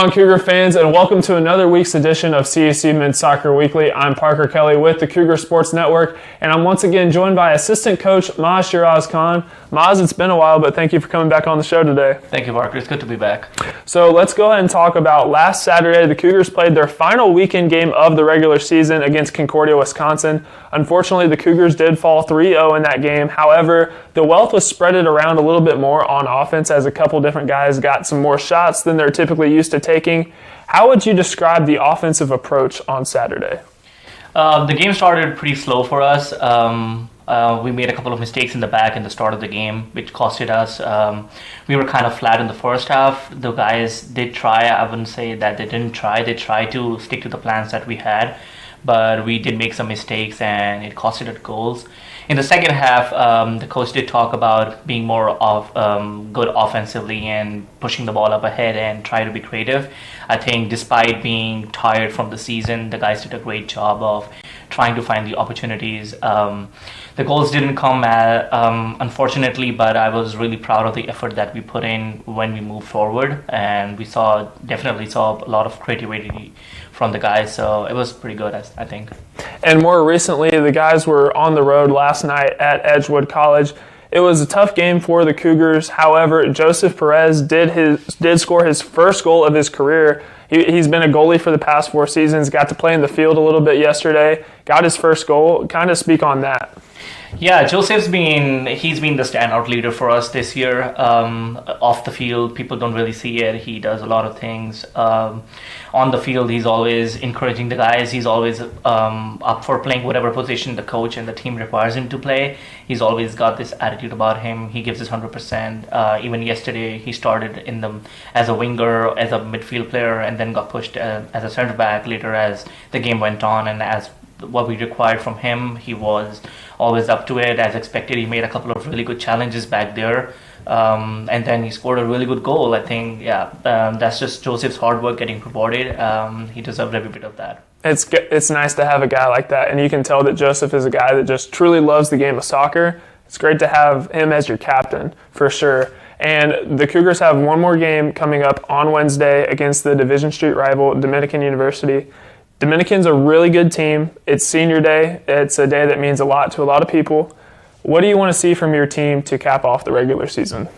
Cougar fans, and welcome to another week's edition of CUC Men's Soccer Weekly. I'm Parker Kelly with the Cougar Sports Network, and I'm once again joined by assistant coach Maz Shiraz Khan. Maz, it's been a while, but thank you for coming back on the show today. Thank you, Parker. It's good to be back. So let's go ahead and talk about last Saturday. The Cougars played their final weekend game of the regular season against Concordia, Wisconsin. Unfortunately, the Cougars did fall 3-0 in that game. However, the wealth was spreaded around a little bit more on offense as a couple different guys got some more shots than they're typically used to taking. How would you describe the offensive approach on Saturday? The game started pretty slow for us. We made a couple of mistakes in the back in the start of the game, which costed us. We were kind of flat in the first half. The guys did try. I wouldn't say that they didn't try. They tried to stick to the plans that we had, but we did make some mistakes and it costed us goals. In the second half, the coach did talk about being more good offensively and pushing the ball up ahead and try to be creative. I think despite being tired from the season, the guys did a great job of trying to find the opportunities. The goals didn't come, unfortunately, but I was really proud of the effort that we put in when we moved forward, and we definitely saw a lot of creativity from the guys, so it was pretty good, I think. And more recently, the guys were on the road last night at Edgewood College. It was a tough game for the Cougars. However, Joseph Perez did score his first goal of his career. He's been a goalie for the past 4 seasons, got to play in the field a little bit yesterday, got his first goal. Kind of speak on that. Yeah, he's been the standout leader for us this year. Off the field, people don't really see it. He does a lot of things. On the field, he's always encouraging the guys. He's always up for playing whatever position the coach and the team requires him to play. He's always got this attitude about him. He gives his 100%. Even yesterday, he started as a winger, as a midfield player, and then got pushed as a center back later as the game went on, and as what we required from him, he was always up to it. As expected, he made a couple of really good challenges back there, and then he scored a really good goal. I think, that's just Joseph's hard work getting rewarded. He deserved every bit of that. It's nice to have a guy like that, and you can tell that Joseph is a guy that just truly loves the game of soccer. It's great to have him as your captain, for sure. And the Cougars have one more game coming up on Wednesday against the Division Street rival, Dominican University. Dominican's a really good team. It's senior day. It's a day that means a lot to a lot of people. What do you want to see from your team to cap off the regular season?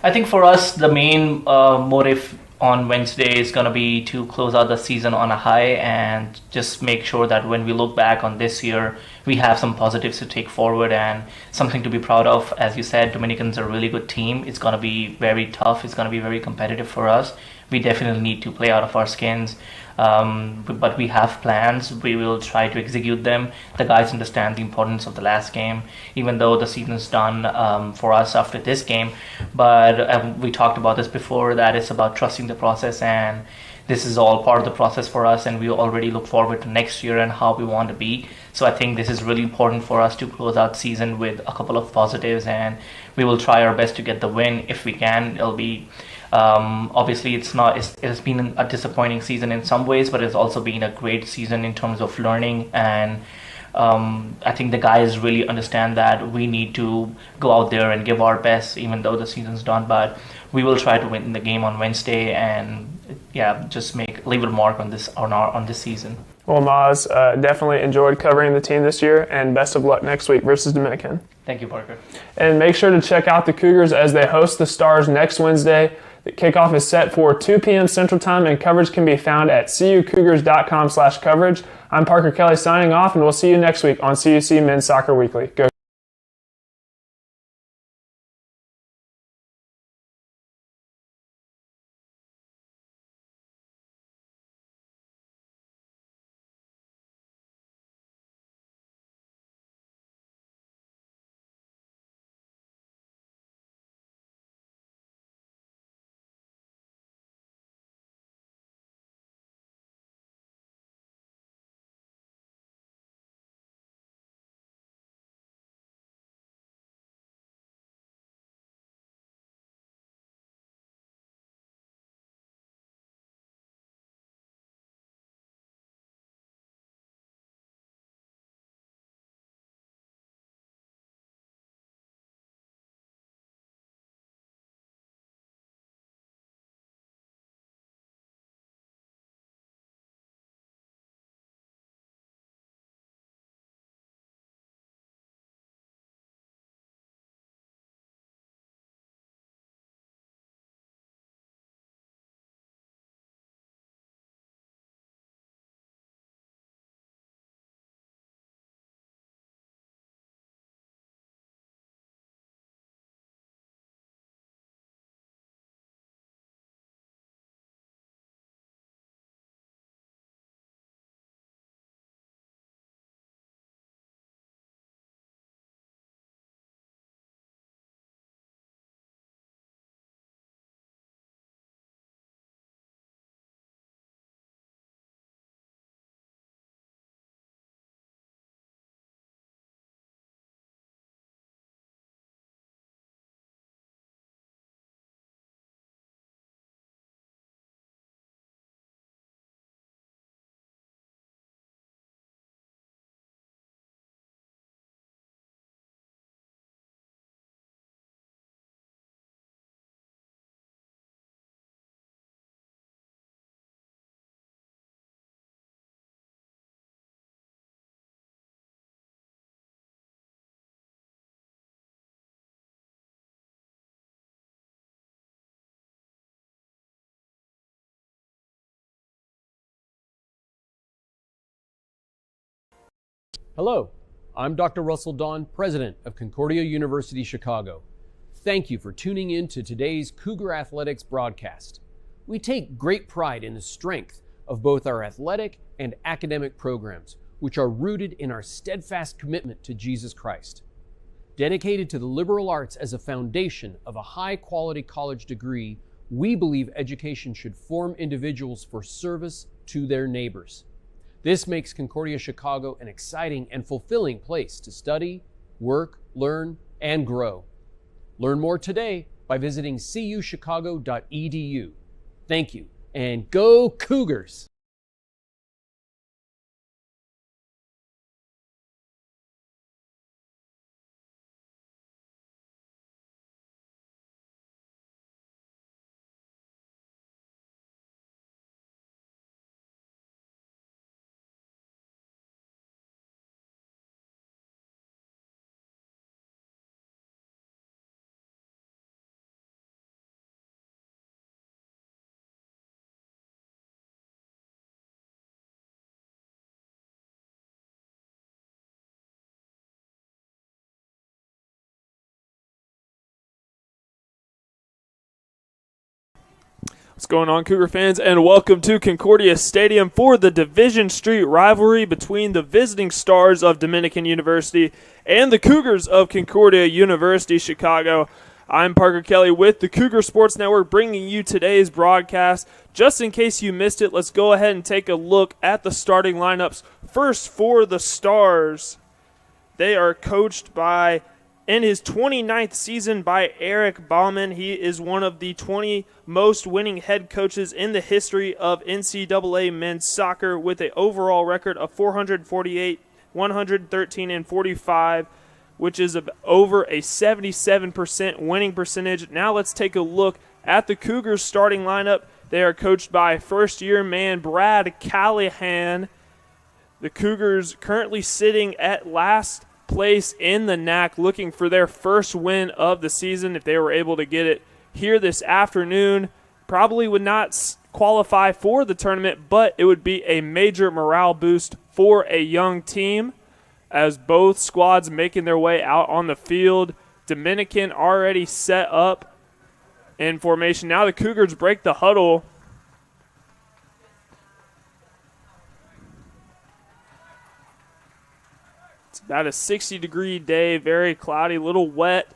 I think for us, the main motive on Wednesday is going to be to close out the season on a high and just make sure that when we look back on this year, we have some positives to take forward and something to be proud of. As you said, Dominicans are a really good team. It's going to be very tough. It's going to be very competitive for us. We definitely need to play out of our skins. But we have plans. We will try to execute them. The guys understand the importance of the last game, even though the season's done for us after this game. But we talked about this before, that it's about trusting the process, and this is all part of the process for us, and we already look forward to next year and how we want to be. So I think this is really important for us to close out season with a couple of positives, and we will try our best to get the win if we can. It'll be obviously it has been a disappointing season in some ways, but it's also been a great season in terms of learning, and I think the guys really understand that we need to go out there and give our best even though the season's done. But we will try to win the game on Wednesday and just leave a mark on this season. Well, Maz, definitely enjoyed covering the team this year, and best of luck next week versus Dominican. Thank you, Parker. And make sure to check out the Cougars as they host the Stars next Wednesday. The kickoff is set for 2 p.m. Central Time, and coverage can be found at cucougars.com/coverage. I'm Parker Kelly signing off, and we'll see you next week on CUC Men's Soccer Weekly. Go Hello, I'm Dr. Russell Dawn, President of Concordia University Chicago. Thank you for tuning in to today's Cougar Athletics broadcast. We take great pride in the strength of both our athletic and academic programs, which are rooted in our steadfast commitment to Jesus Christ. Dedicated to the liberal arts as a foundation of a high-quality college degree, we believe education should form individuals for service to their neighbors. This makes Concordia Chicago an exciting and fulfilling place to study, work, learn, and grow. Learn more today by visiting cuchicago.edu. Thank you, and go Cougars! What's going on, Cougar fans, and welcome to Concordia Stadium for the Division Street rivalry between the visiting Stars of Dominican University and the Cougars of Concordia University Chicago. I'm Parker Kelly with the Cougar Sports Network bringing you today's broadcast. Just in case you missed it, let's go ahead and take a look at the starting lineups. First for the Stars, they are coached by, in his 29th season, by Eric Baumann. He is one of the 20 most winning head coaches in the history of NCAA men's soccer with an overall record of 448, 113, and 45, which is over a 77% winning percentage. Now let's take a look at the Cougars starting lineup. They are coached by first-year man Brad Callahan. The Cougars currently sitting at last place in the NAC, looking for their first win of the season if they were able to get it here this afternoon. Probably would not qualify for the tournament, but it would be a major morale boost for a young team as both squads making their way out on the field. Dominican already set up in formation. Now the Cougars break the huddle. About a 60-degree day, very cloudy, a little wet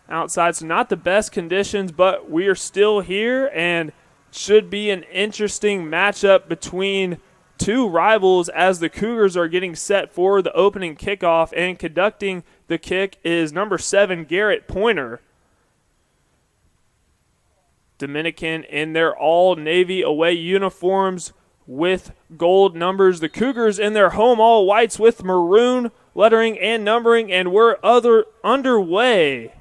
outside, so not the best conditions, but we are still here and should be an interesting matchup between two rivals as the Cougars are getting set for the opening kickoff, and conducting the kick is number 7, Garrett Pointer. Dominican in their all-navy away uniforms with gold numbers. The Cougars in their home all-whites with maroon lettering and numbering, and we're underway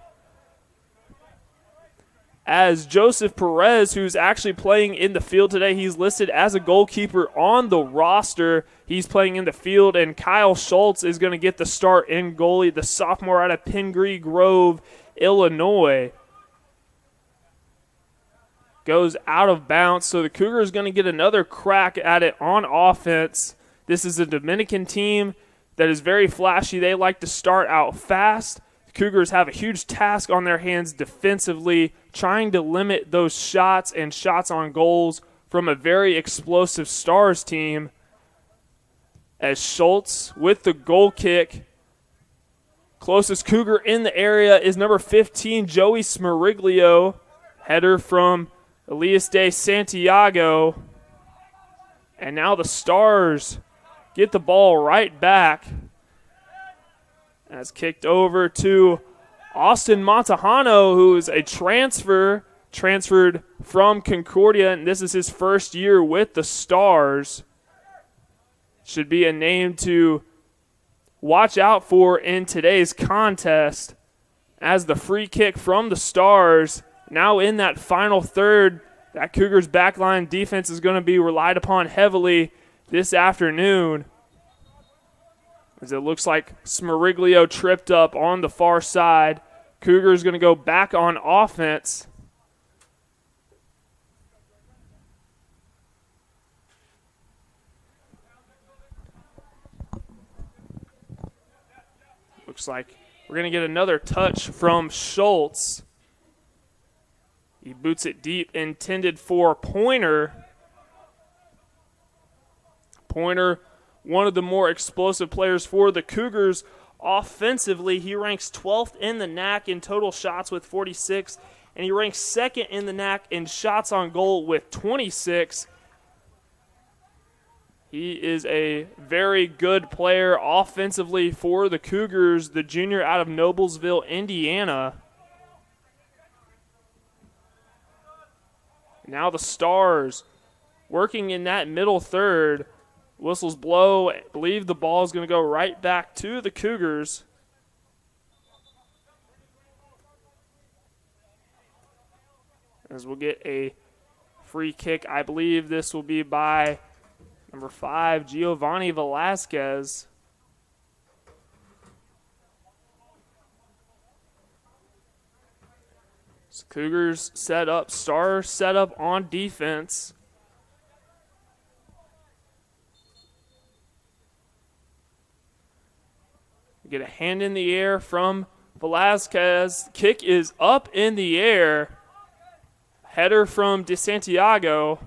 as Joseph Perez, who's actually playing in the field today, he's listed as a goalkeeper on the roster. He's playing in the field, and Kyle Schultz is going to get the start in goalie, the sophomore out of Pingree Grove, Illinois. Goes out of bounds, so the Cougars going to get another crack at it on offense. This is a Dominican team that is very flashy. They like to start out fast. The Cougars have a huge task on their hands defensively, trying to limit those shots and shots on goals from a very explosive Stars team. As Schultz with the goal kick. Closest Cougar in the area is number 15, Joey Smariglio. Header from Elias de Santiago. And now the Stars get the ball right back. That's kicked over to Austin Montejano, who is a transferred from Concordia, and this is his first year with the Stars. Should be a name to watch out for in today's contest, as the free kick from the Stars. Now in that final third, that Cougars backline defense is going to be relied upon heavily this afternoon, as it looks like Smariglio tripped up on the far side. Cougars going to go back on offense. Looks like we're going to get another touch from Schultz. He boots it deep, intended for Pointer. Pointer, one of the more explosive players for the Cougars offensively. He ranks 12th in the NAC in total shots with 46, and he ranks 2nd in the NAC in shots on goal with 26. He is a very good player offensively for the Cougars, the junior out of Noblesville, Indiana. Now the Stars working in that middle third. Whistles blow. I believe the ball is going to go right back to the Cougars. As we'll get a free kick. I believe this will be by number 5, Giovanni Velasquez. So Cougars set up, Stars set up on defense. We get a hand in the air from Velasquez. Kick is up in the air. Header from DeSantiago.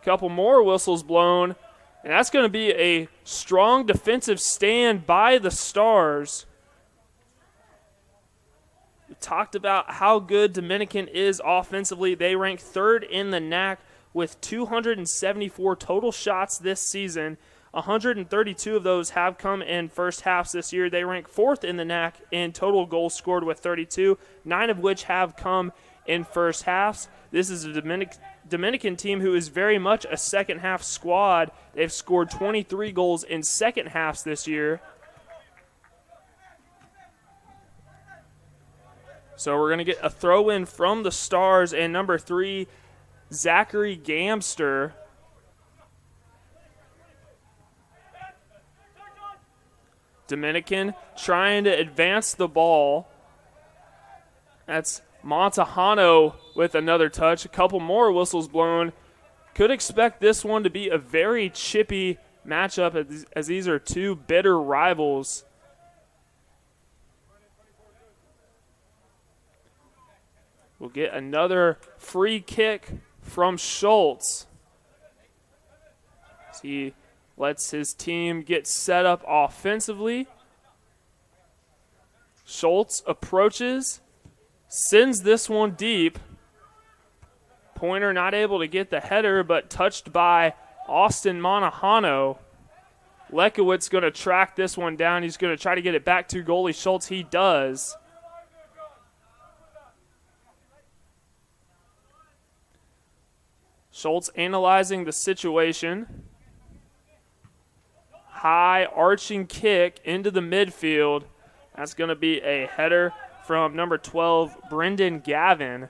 Couple more whistles blown. And that's going to be a strong defensive stand by the Stars. We talked about how good Dominican is offensively. They rank 3rd in the NAC with 274 total shots this season. 132 of those have come in first halves this year. They rank 4th in the NAC in total goals scored with 32, 9 of which have come in first halves. This is a Dominican team who is very much a second half squad. They've scored 23 goals in second halves this year. So we're going to get a throw in from the Stars, and number 3, Zachary Gamster. Dominican trying to advance the ball. That's Montejano with another touch. A couple more whistles blown. Could expect this one to be a very chippy matchup as these are two bitter rivals. We'll get another free kick from Schultz. He lets his team get set up offensively. Schultz approaches, sends this one deep. Pointer not able to get the header, but touched by Austin Montejano. Lekowitz going to track this one down. He's going to try to get it back to goalie Schultz. He does. Schultz analyzing the situation. High arching kick into the midfield. That's going to be a header from number 12, Brendan Gavin.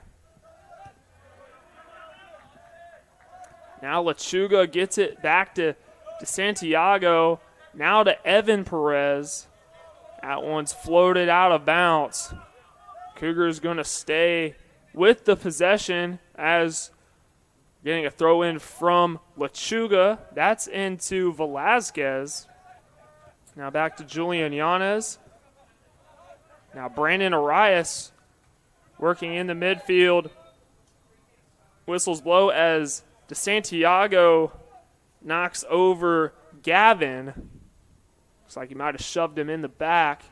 Now Lechuga gets it back to Santiago. Now to Evan Perez. That one's floated out of bounds. Cougars going to stay with the possession as getting a throw in from Lechuga. That's into Velasquez. Now back to Julian Yanez. Now Brandon Arias working in the midfield. Whistles blow as DeSantiago knocks over Gavin. Looks like he might have shoved him in the back.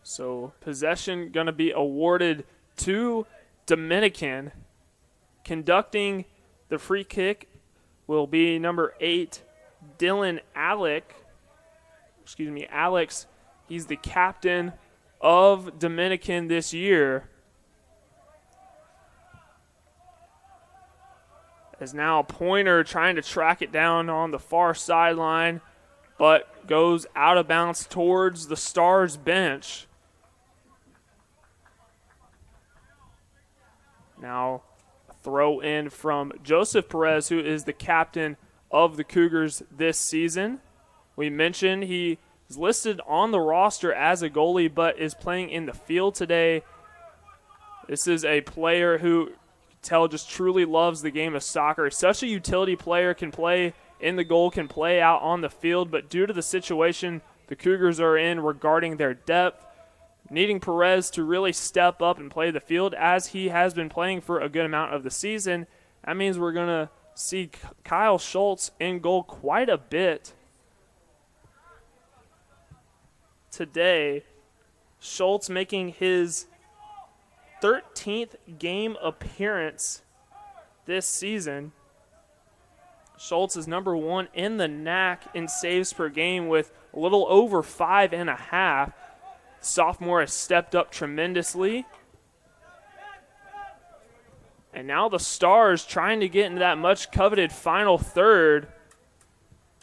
So possession going to be awarded to Dominican. Conducting the free kick will be number 8, Dylan Alex. He's the captain of Dominican this year. As now Pointer trying to track it down on the far sideline, but goes out of bounds towards the Stars bench. Now a throw in from Joseph Perez, who is the captain of the Cougars this season. We mentioned he is listed on the roster as a goalie, but is playing in the field today. This is a player who tell just truly loves the game of soccer. Such a utility player, can play in the goal, can play out on the field, but due to the situation the Cougars are in regarding their depth, needing Perez to really step up and play the field as he has been playing for a good amount of the season, that means we're going to see Kyle Schultz in goal quite a bit today. Schultz making his 13th game appearance this season. Schultz is number 1 in the NAC in saves per game with a little over 5.5. Sophomore has stepped up tremendously. And now the Stars trying to get into that much coveted final third.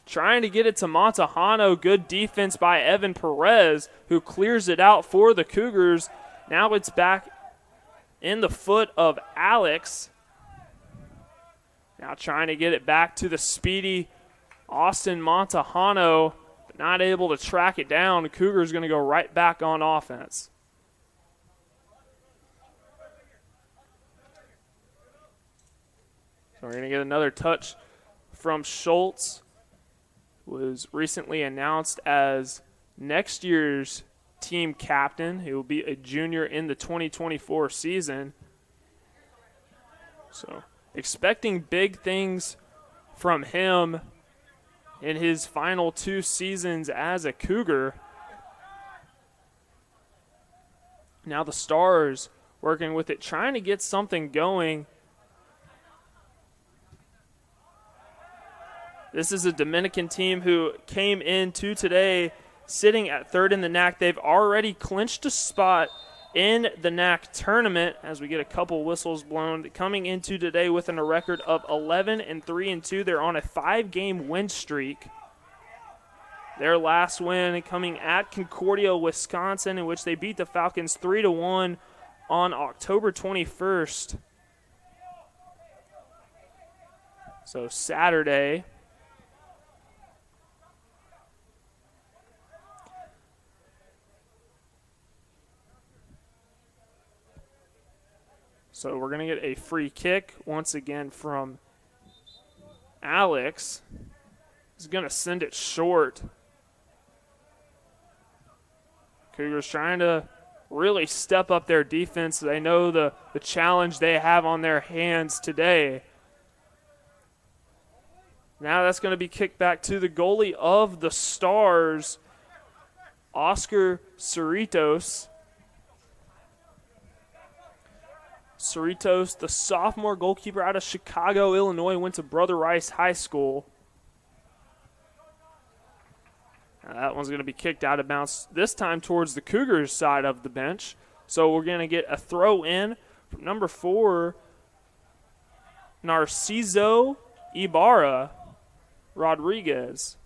Trying to get it to Montejano. Good defense by Evan Perez, who clears it out for the Cougars. Now it's back in the foot of Alex. Now trying to get it back to the speedy Austin Montejano, but not able to track it down. The Cougars going to go right back on offense. So we're going to get another touch from Schultz, who was recently announced as next year's team captain. He will be a junior in the 2024 season. So expecting big things from him in his final 2 seasons as a Cougar. Now the Stars working with it, trying to get something going. This is a Dominican team who came into today sitting at 3rd in the NAC. They've already clinched a spot in the NAC tournament as we get a couple whistles blown. Coming into today with a record of 11-3-2. They're on a 5-game win streak. Their last win coming at Concordia, Wisconsin, in which they beat the Falcons 3-1 on October 21st. So Saturday. So we're going to get a free kick once again from Alex. He's going to send it short. Cougars trying to really step up their defense. They know the challenge they have on their hands today. Now that's going to be kicked back to the goalie of the Stars, Oscar Cerritos. Cerritos, the sophomore goalkeeper out of Chicago, Illinois, went to Brother Rice High School. Now that one's going to be kicked out of bounds, this time towards the Cougars side of the bench. So we're going to get a throw in from number 4, Narciso Ibarra Rodriguez.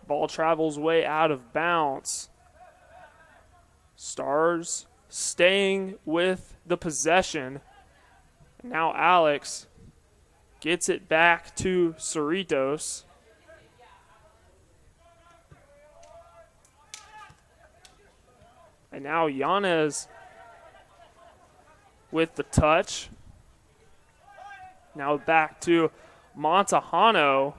Ball travels way out of bounds. Stars staying with the possession. Now Alex gets it back to Cerritos. And now Yanez with the touch. Now back to Montejano.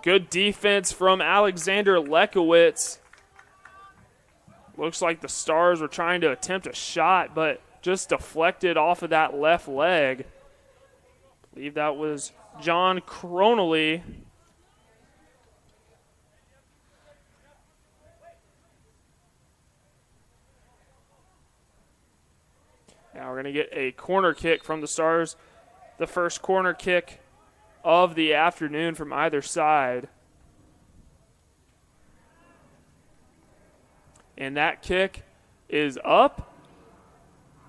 Good defense from Alexander Lekowitz. Looks like the Stars were trying to attempt a shot, but just deflected off of that left leg. I believe that was John Cronelly. Now we're going to get a corner kick from the Stars. The first corner kick of the afternoon from either side. And that kick is up,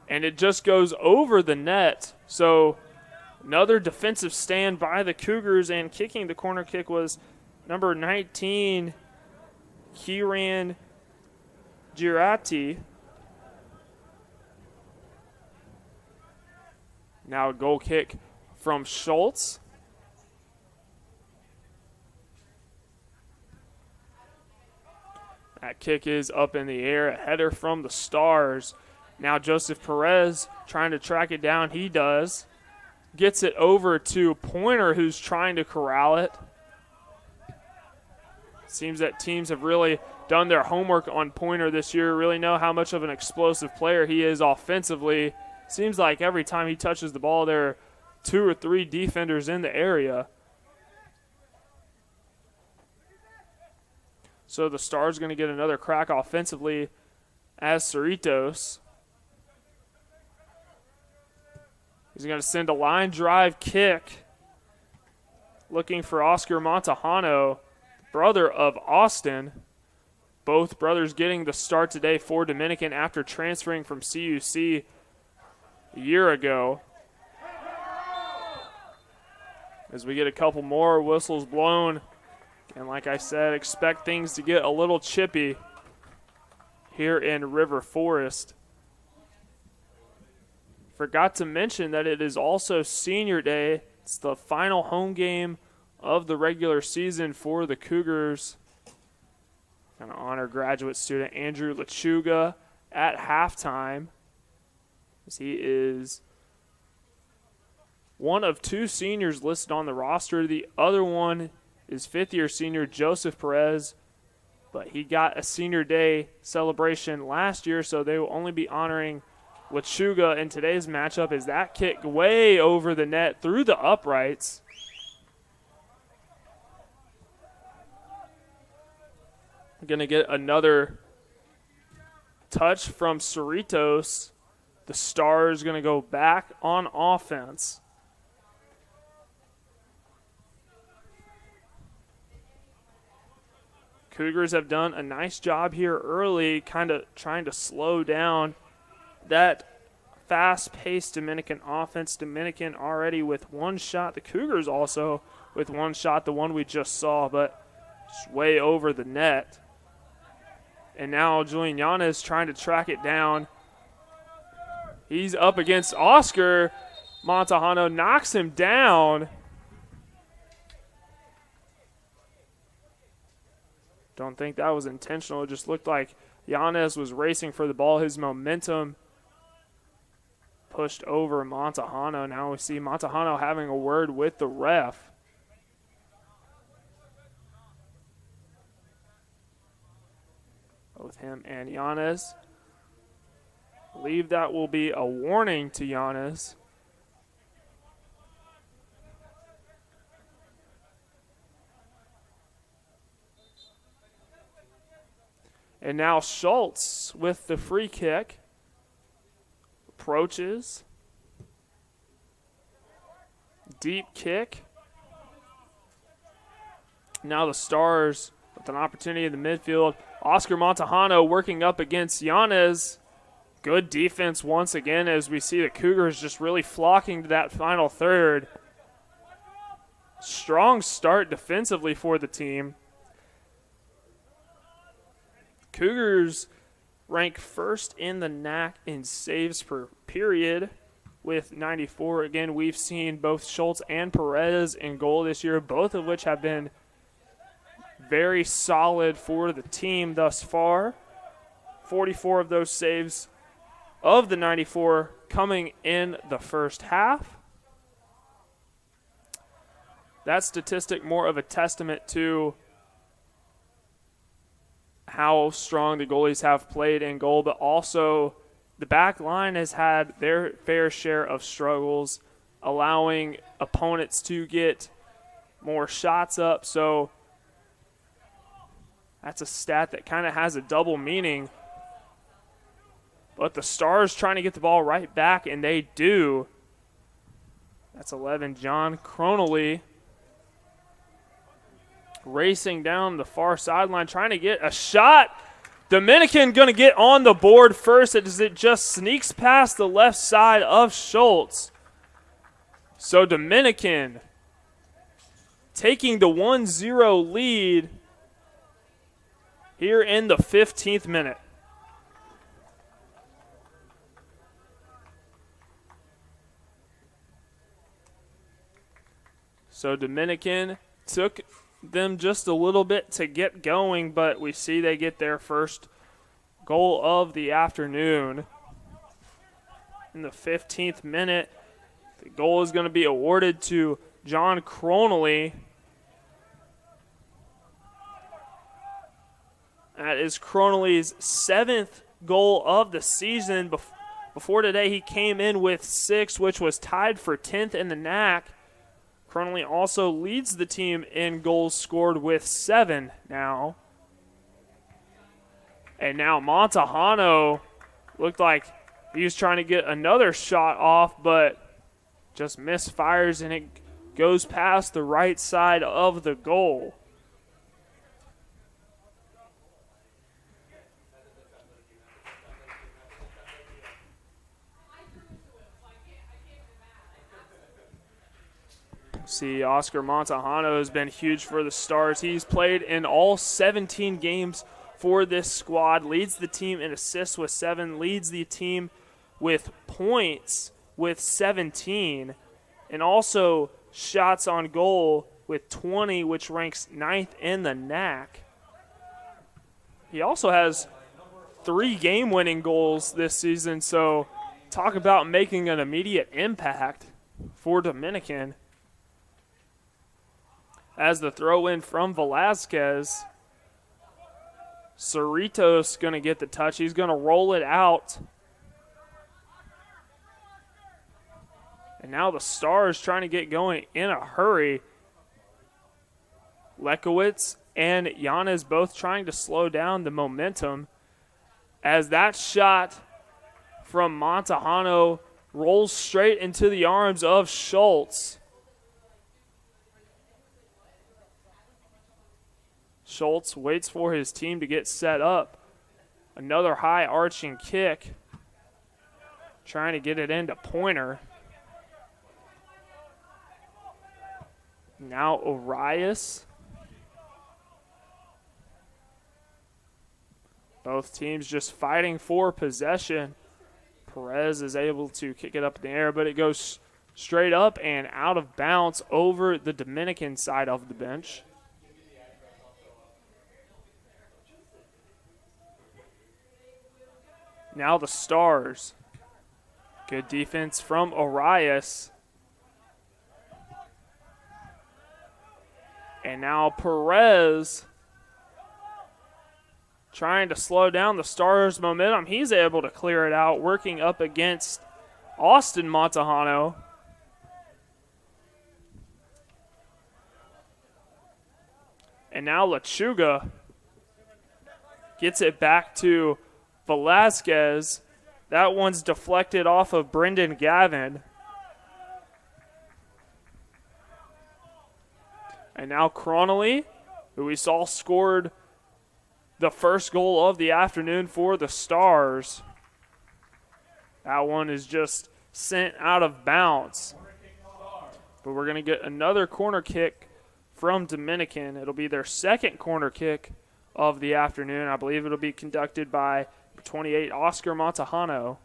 and it just goes over the net. So another defensive stand by the Cougars, and kicking the corner kick was number 19, Kieran Girati. Now a goal kick from Schultz. That kick is up in the air, a header from the Stars. Now Joseph Perez trying to track it down. He does. Gets it over to Pointer, who's trying to corral it. Seems that teams have really done their homework on Pointer this year, really know how much of an explosive player he is offensively. Seems like every time he touches the ball, there are 2 or 3 defenders in the area. So the Stars going to get another crack offensively as Cerritos. He's going to send a line drive kick. Looking for Oscar Montejano, brother of Austin. Both brothers getting the start today for Dominican after transferring from CUC a year ago. As we get a couple more whistles blown. And like I said, expect things to get a little chippy here in River Forest. Forgot to mention that it is also Senior Day. It's the final home game of the regular season for the Cougars. Going to honor graduate student Andrew Lechuga at halftime, as he is one of 2 seniors listed on the roster. The other one is 5th-year senior Joseph Perez, but he got a Senior Day celebration last year, so they will only be honoring Lechuga in today's matchup. Is that kick way over the net through the uprights. Going to get another touch from Cerritos. The Stars going to go back on offense. Cougars have done a nice job here early, kind of trying to slow down that fast-paced Dominican offense. Dominican already with 1 shot. The Cougars also with 1 shot, the one we just saw, but just way over the net. And now Julian Yanez trying to track it down. He's up against Oscar. Montejano knocks him down. Don't think that was intentional. It just looked like Yanez was racing for the ball. His momentum pushed over Montejano. Now we see Montejano having a word with the ref. Both him and Yanez. I believe that will be a warning to Yanez. And now Schultz with the free kick. Approaches. Deep kick. Now the Stars with an opportunity in the midfield. Oscar Montejano working up against Yanez. Good defense once again as we see the Cougars just really flocking to that final third. Strong start defensively for the team. Cougars rank first in the NAC in saves per period with 94. Again, we've seen both Schultz and Perez in goal this year, both of which have been very solid for the team thus far. 44 of those saves of the 94 coming in the first half. That statistic more of a testament to how strong the goalies have played in goal, but also the back line has had their fair share of struggles, allowing opponents to get more shots up. So that's a stat that kind of has a double meaning. But the Stars trying to get the ball right back, and they do. That's 11, John Cronelly, racing down the far sideline, trying to get a shot. Dominican going to get on the board first as it just sneaks past the left side of Schultz. So Dominican taking the 1-0 lead here in the 15th minute. So Dominican took them just a little bit to get going, but we see they get their first goal of the afternoon. In the 15th minute, the goal is going to be awarded to John Cronley. That is Cronley's 7th goal of the season. Before today, he came in with 6, which was tied for 10th in the NAC. Cronley also leads the team in goals scored with 7 now. And now Montejano looked like he was trying to get another shot off, but just misfires, and it goes past the right side of the goal. See, Oscar Montejano has been huge for the Stars. He's played in all 17 games for this squad, leads the team in assists with 7, leads the team with points with 17, and also shots on goal with 20, which ranks 9th in the NAC. He also has 3 game-winning goals this season, so talk about making an immediate impact for Dominican. As the throw-in from Velasquez, Cerritos going to get the touch. He's going to roll it out. And now the Stars trying to get going in a hurry. Lekowitz and Yanez both trying to slow down the momentum as that shot from Montejano rolls straight into the arms of Schultz. Schultz waits for his team to get set up. Another high arching kick. Trying to get it into Pointer. Now Arias. Both teams just fighting for possession. Perez is able to kick it up in the air, but it goes straight up and out of bounds over the Dominican side of the bench. Now the Stars. Good defense from Arias. And now Perez trying to slow down the Stars' momentum. He's able to clear it out, working up against Austin Montejano. And now Lechuga gets it back to Velasquez. That one's deflected off of Brendan Gavin. And now Cronley, who we saw scored the first goal of the afternoon for the Stars. That one is just sent out of bounds. But we're going to get another corner kick from Dominican. It'll be their second corner kick of the afternoon. I believe it'll be conducted by 28, Oscar Montejano.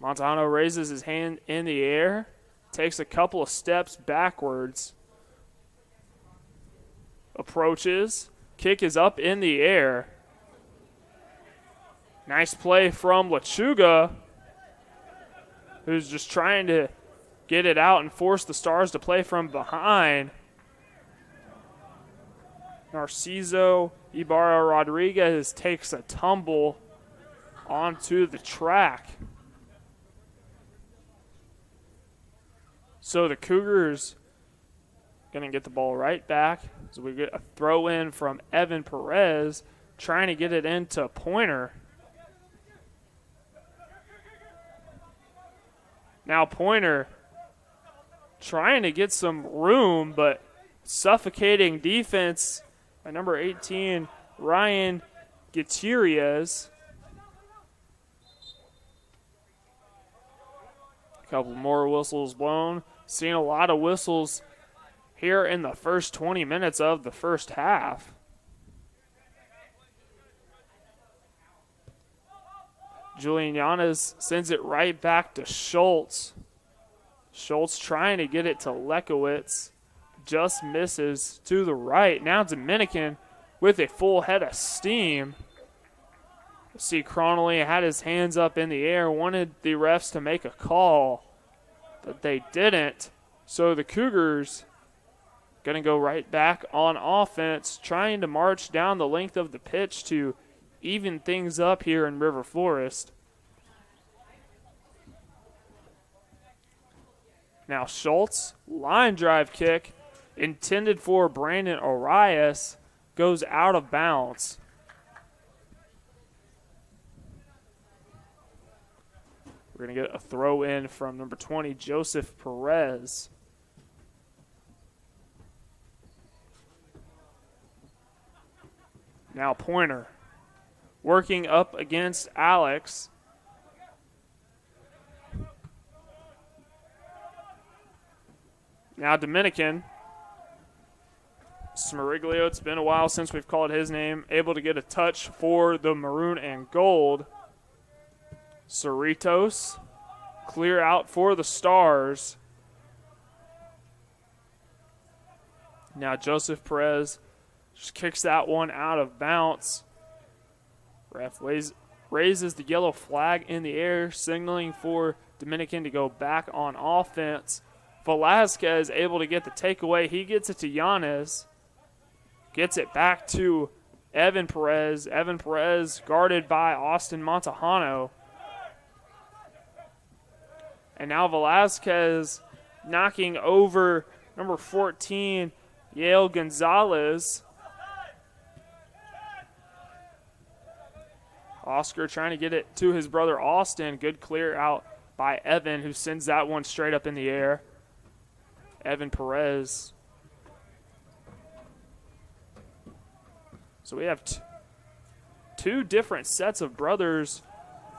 Montejano raises his hand in the air, takes a couple of steps backwards, approaches, kick is up in the air. Nice play from Lechuga, who's just trying to get it out and force the Stars to play from behind. Narciso Ibarra Rodriguez takes a tumble onto the track. So the Cougars going to get the ball right back. So we get a throw in from Evan Perez, trying to get it into Pointer. Now Pointer trying to get some room, but suffocating defense by number 18, Ryan Gutierrez. A couple more whistles blown. Seeing a lot of whistles here in the first 20 minutes of the first half. Julian Yanez sends it right back to Schultz. Schultz trying to get it to Lekowitz. Just misses to the right. Now Dominican with a full head of steam. See, Cronley had his hands up in the air, wanted the refs to make a call, but they didn't. So the Cougars going to go right back on offense, trying to march down the length of the pitch to even things up here in River Forest. Now Schultz, line drive kick, intended for Brandon Arias, goes out of bounds. We're going to get a throw in from number 20, Joseph Perez. Now Pointer working up against Alex. Now Dominican. Smeriglio, it's been a while since we've called his name. Able to get a touch for the maroon and gold. Cerritos, clear out for the Stars. Now Joseph Perez just kicks that one out of bounds. Ref raises the yellow flag in the air, signaling for Dominican to go back on offense. Velasquez able to get the takeaway. He gets it to Yanez. Gets it back to Evan Perez. Evan Perez guarded by Austin Montejano. And now Velasquez knocking over number 14, Yale Gonzalez. Oscar trying to get it to his brother Austin. Good clear out by Evan, who sends that one straight up in the air. Evan Perez. So we have two different sets of brothers.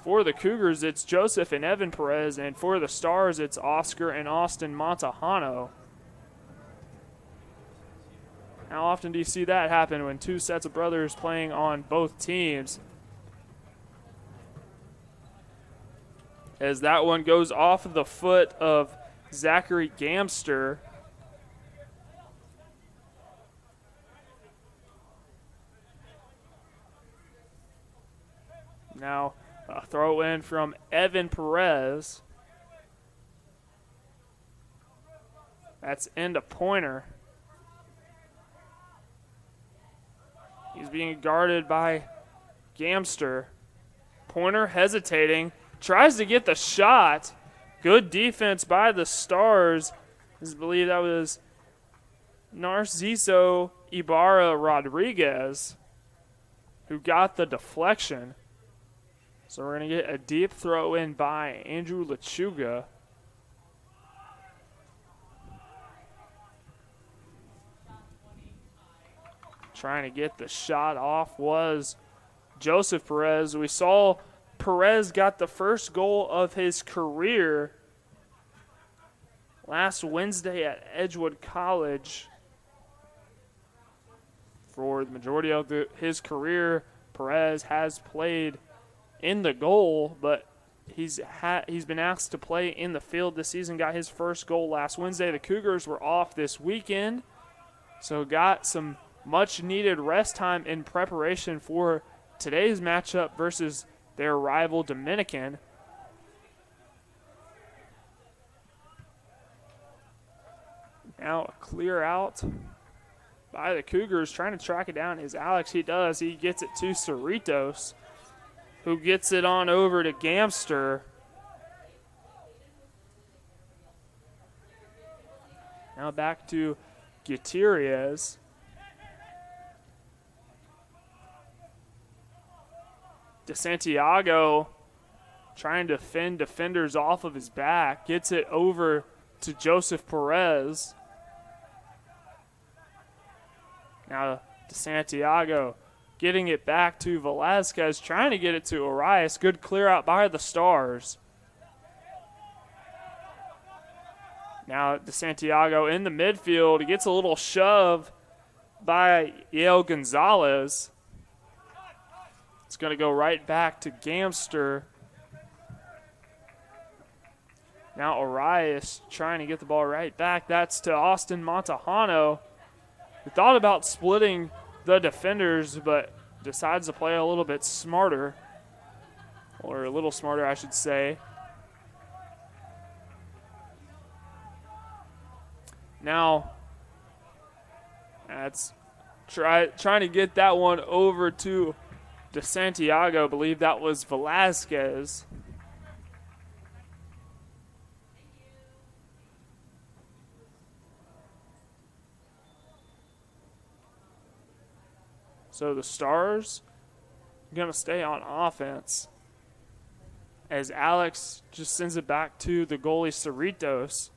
For the Cougars, it's Joseph and Evan Perez, and for the Stars, it's Oscar and Austin Montejano. How often do you see that happen when two sets of brothers playing on both teams? As that one goes off of the foot of Zachary Gamster. Now a throw in from Evan Perez. That's into Pointer. He's being guarded by Gamster. Pointer hesitating. Tries to get the shot. Good defense by the Stars. I believe that was Narciso Ibarra Rodriguez who got the deflection. So we're going to get a deep throw in by Andrew Lechuga. Trying to get the shot off was Joseph Perez. We saw Perez got the first goal of his career last Wednesday at Edgewood College. For the majority of his career, Perez has played in the goal, but he's been asked to play in the field this season. Got his first goal last Wednesday. The Cougars were off this weekend, so got some much-needed rest time in preparation for today's matchup versus their rival Dominican. Now a clear out by the Cougars. Trying to track it down is Alex. He does. He gets it to Cerritos, who gets it on over to Gamster. Now back to Gutierrez. DeSantiago trying to fend defenders off of his back. Gets it over to Joseph Perez. Now DeSantiago getting it back to Velasquez, trying to get it to Arias. Good clear out by the Stars. Now DeSantiago in the midfield. He gets a little shove by Yale Gonzalez. It's going to go right back to Gamster. Now Arias trying to get the ball right back. That's to Austin Montejano. He thought about splitting the defenders, but decides to play a little bit smarter. Or a little smarter, I should say. Now, that's trying to get that one over to De Santiago. I believe that was Velasquez. So the Stars are going to stay on offense as Alex just sends it back to the goalie Cerritos.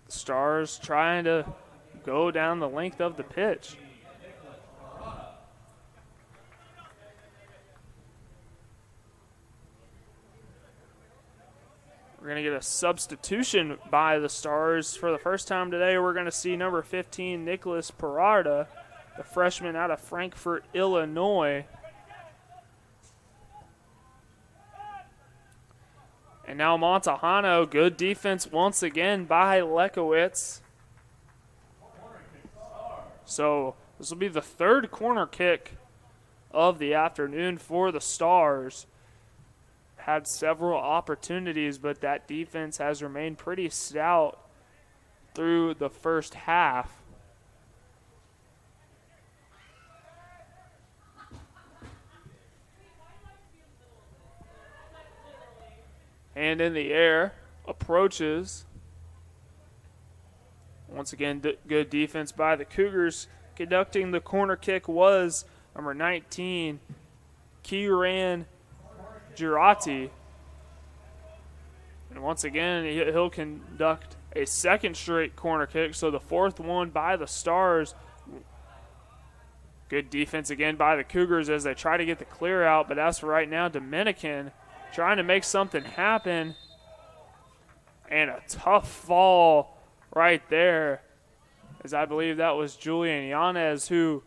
The Stars trying to go down the length of the pitch. We're going to get a substitution by the Stars for the first time today. We're going to see number 15, Nicholas Parada, the freshman out of Frankfort, Illinois. And now Montejano, good defense once again by Lekowitz. So this will be the third corner kick of the afternoon for the Stars. Had several opportunities, but that defense has remained pretty stout through the first half. Hand in the air, approaches. Once again, good defense by the Cougars. Conducting the corner kick was number 19, Kieran Girati. And once again, he'll conduct a second straight corner kick, so the fourth one by the Stars. Good defense again by the Cougars as they try to get the clear out, but as for right now, Dominican trying to make something happen. And a tough fall right there, as I believe that was Julian Yanez who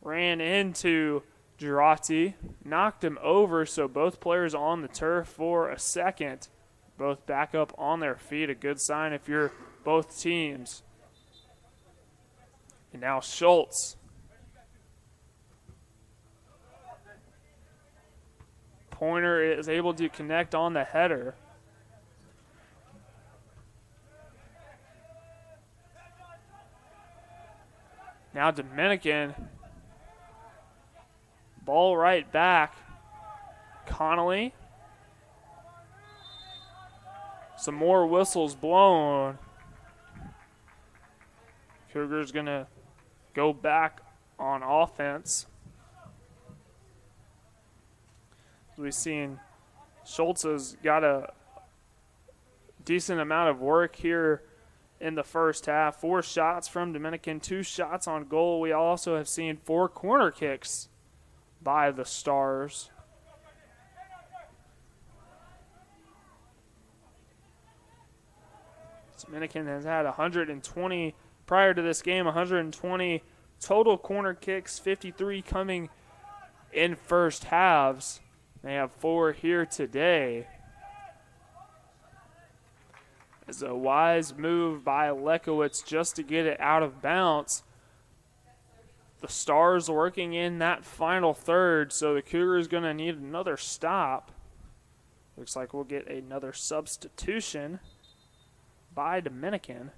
ran into Girati, knocked him over, so both players on the turf for a second. Both back up on their feet, a good sign if you're both teams. And now Schultz. Pointer is able to connect on the header. Now Dominican. Ball right back. Connolly. Some more whistles blown. Cougars going to go back on offense. We've seen Schultz has got a decent amount of work here in the first half. 4 shots from Dominican, 2 shots on goal. We also have seen 4 corner kicks by the Stars. Dominican has had 120 prior to this game, 120 total corner kicks, 53 coming in first halves. They have 4 here today. It's a wise move by Lekowitz just to get it out of bounds. The Stars working in that final third, so the Cougars going to need another stop. Looks like we'll get another substitution by Dominican.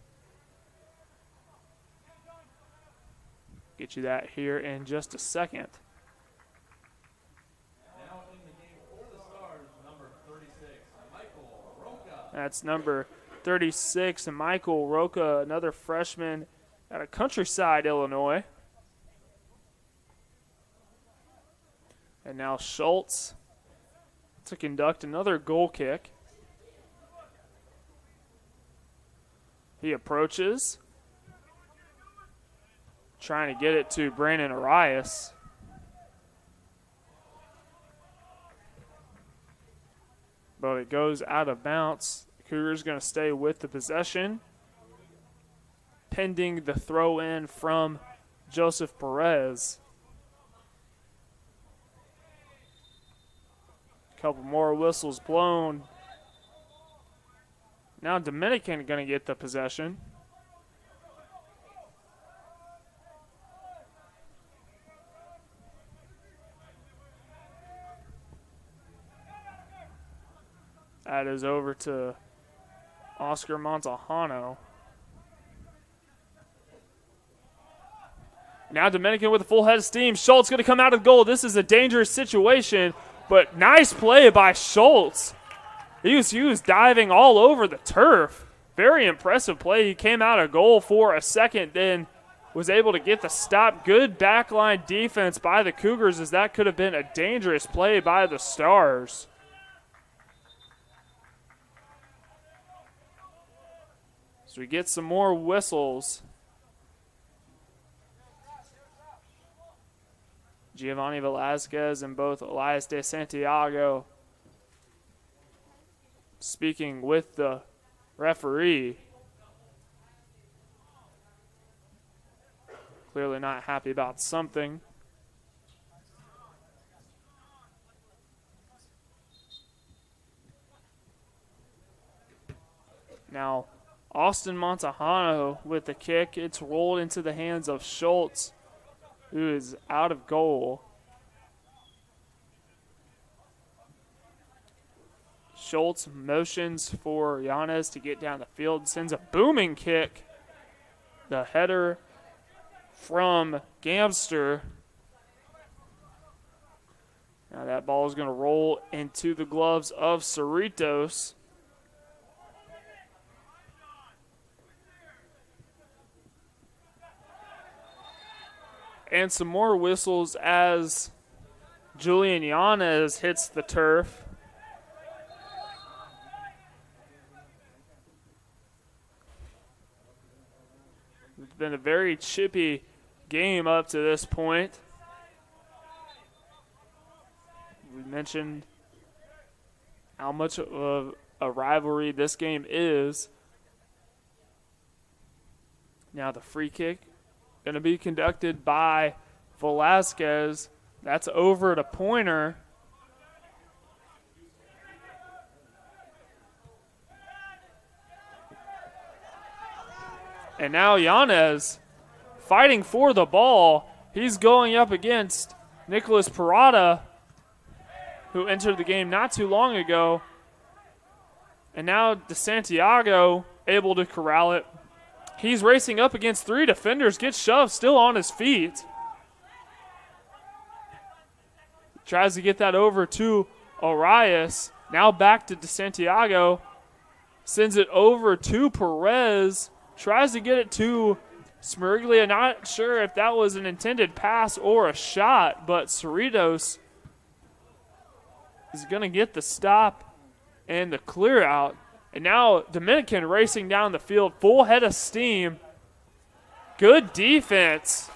Get you that here in just a second. Now in the game for the Stars, number 36, Michael Roca. That's number 36, Michael Roca, another freshman out of Countryside, Illinois. And now Schultz to conduct another goal kick. He approaches, trying to get it to Brandon Arias. But it goes out of bounds. The Cougars going to stay with the possession, pending the throw in from Joseph Perez. Couple more whistles blown. Now Dominican going to get the possession. That is over to Oscar Montejano. Now Dominican with a full head of steam. Schultz going to come out of the goal. This is a dangerous situation, but nice play by Schultz. He was diving all over the turf. Very impressive play. He came out of goal for a second, then was able to get the stop. Good backline defense by the Cougars, as that could have been a dangerous play by the Stars. So we get some more whistles. Giovanni Velasquez and both Elias de Santiago speaking with the referee. Clearly not happy about something. Now, Austin Montejano with the kick. It's rolled into the hands of Schultz, who is out of goal. Schultz motions for Yanez to get down the field, sends a booming kick. The header from Gamster. Now that ball is going to roll into the gloves of Cerritos. And some more whistles as Julian Yanez hits the turf. It's been a very chippy game up to this point. We mentioned how much of a rivalry this game is. Now the free kick going to be conducted by Velasquez. That's over to Pointer. And now Yanez fighting for the ball. He's going up against Nicholas Parada, who entered the game not too long ago. And now DeSantiago able to corral it. He's racing up against three defenders, gets shoved, still on his feet. Tries to get that over to Arias. Now back to DeSantiago. Sends it over to Perez. Tries to get it to Smiriglia. Not sure if that was an intended pass or a shot, but Cerritos is going to get the stop and the clear out. And now Dominican racing down the field, full head of steam. Good defense.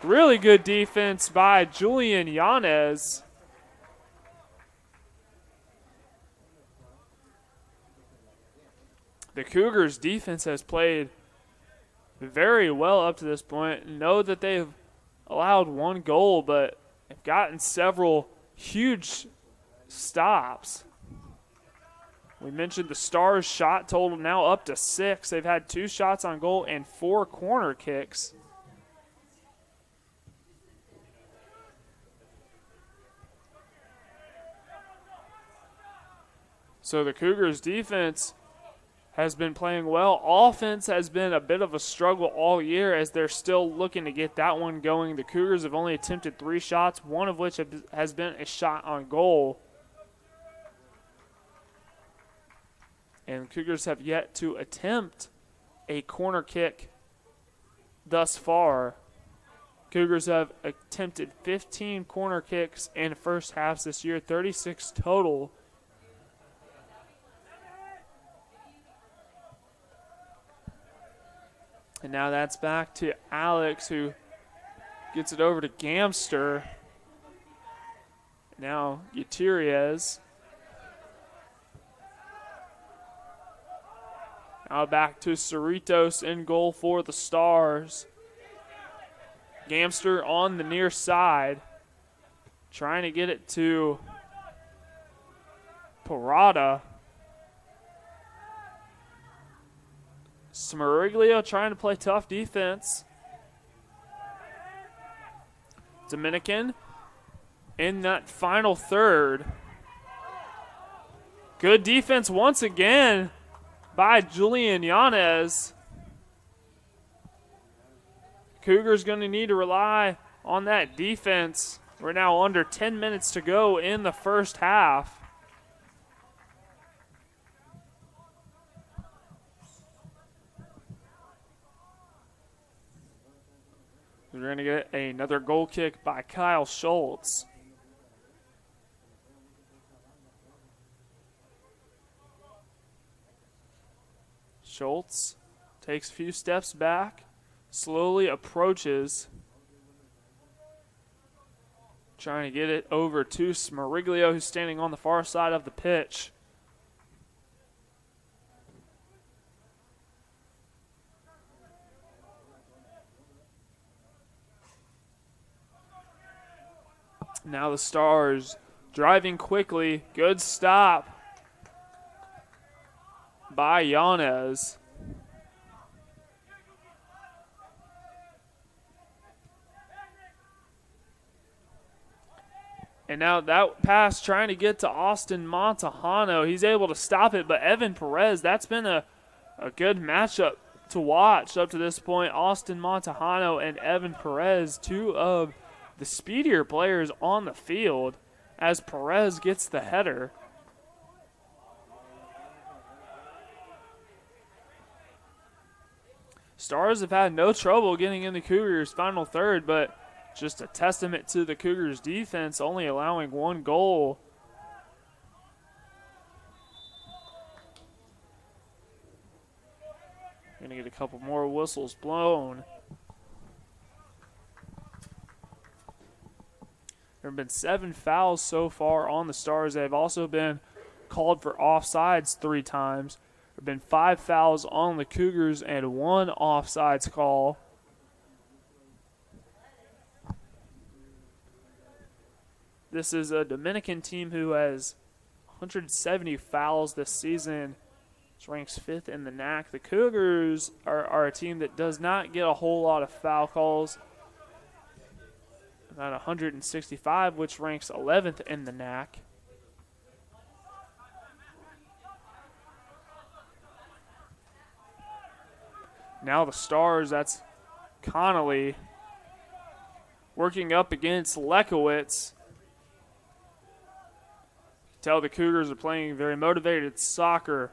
Really good defense by Julian Yanez. The Cougars' defense has played very well up to this point. Know that they've allowed one goal, but have gotten several huge stops. We mentioned the Stars' shot total now up to 6. They've had 2 shots on goal and 4 corner kicks. So the Cougars' defense has been playing well. Offense has been a bit of a struggle all year as they're still looking to get that one going. The Cougars have only attempted 3 shots, one of which has been a shot on goal. And Cougars have yet to attempt a corner kick thus far. Cougars have attempted 15 corner kicks in first halves this year, 36 total. And now that's back to Alex, who gets it over to Gamster. Now Gutierrez. Now back to Cerritos in goal for the Stars. Gamster on the near side, trying to get it to Parada. Smariglio trying to play tough defense. Dominican in that final third. Good defense once again by Julian Yanez. Cougars going to need to rely on that defense. We're now under 10 minutes to go in the first half. We're going to get another goal kick by Kyle Schultz. Schultz takes a few steps back, slowly approaches, trying to get it over to Smariglio, who's standing on the far side of the pitch. Now the Stars driving quickly. Good stop by Yanez. And now that pass trying to get to Austin Montejano. He's able to stop it, but Evan Perez, that's been a good matchup to watch up to this point. Austin Montejano and Evan Perez, two of the speedier players on the field, as Perez gets the header. Stars have had no trouble getting in the Cougars' final third, but just a testament to the Cougars' defense, only allowing one goal. Going to get a couple more whistles blown. There have been 7 fouls so far on the Stars. They've also been called for offsides 3 times. There have been 5 fouls on the Cougars and 1 offsides call. This is a Dominican team who has 170 fouls this season. Which ranks 5th in the NAC. The Cougars are a team that does not get a whole lot of foul calls. About 165, which ranks 11th in the NAC. Now the Stars, that's Connolly working up against Lekowitz. You can tell the Cougars are playing very motivated soccer.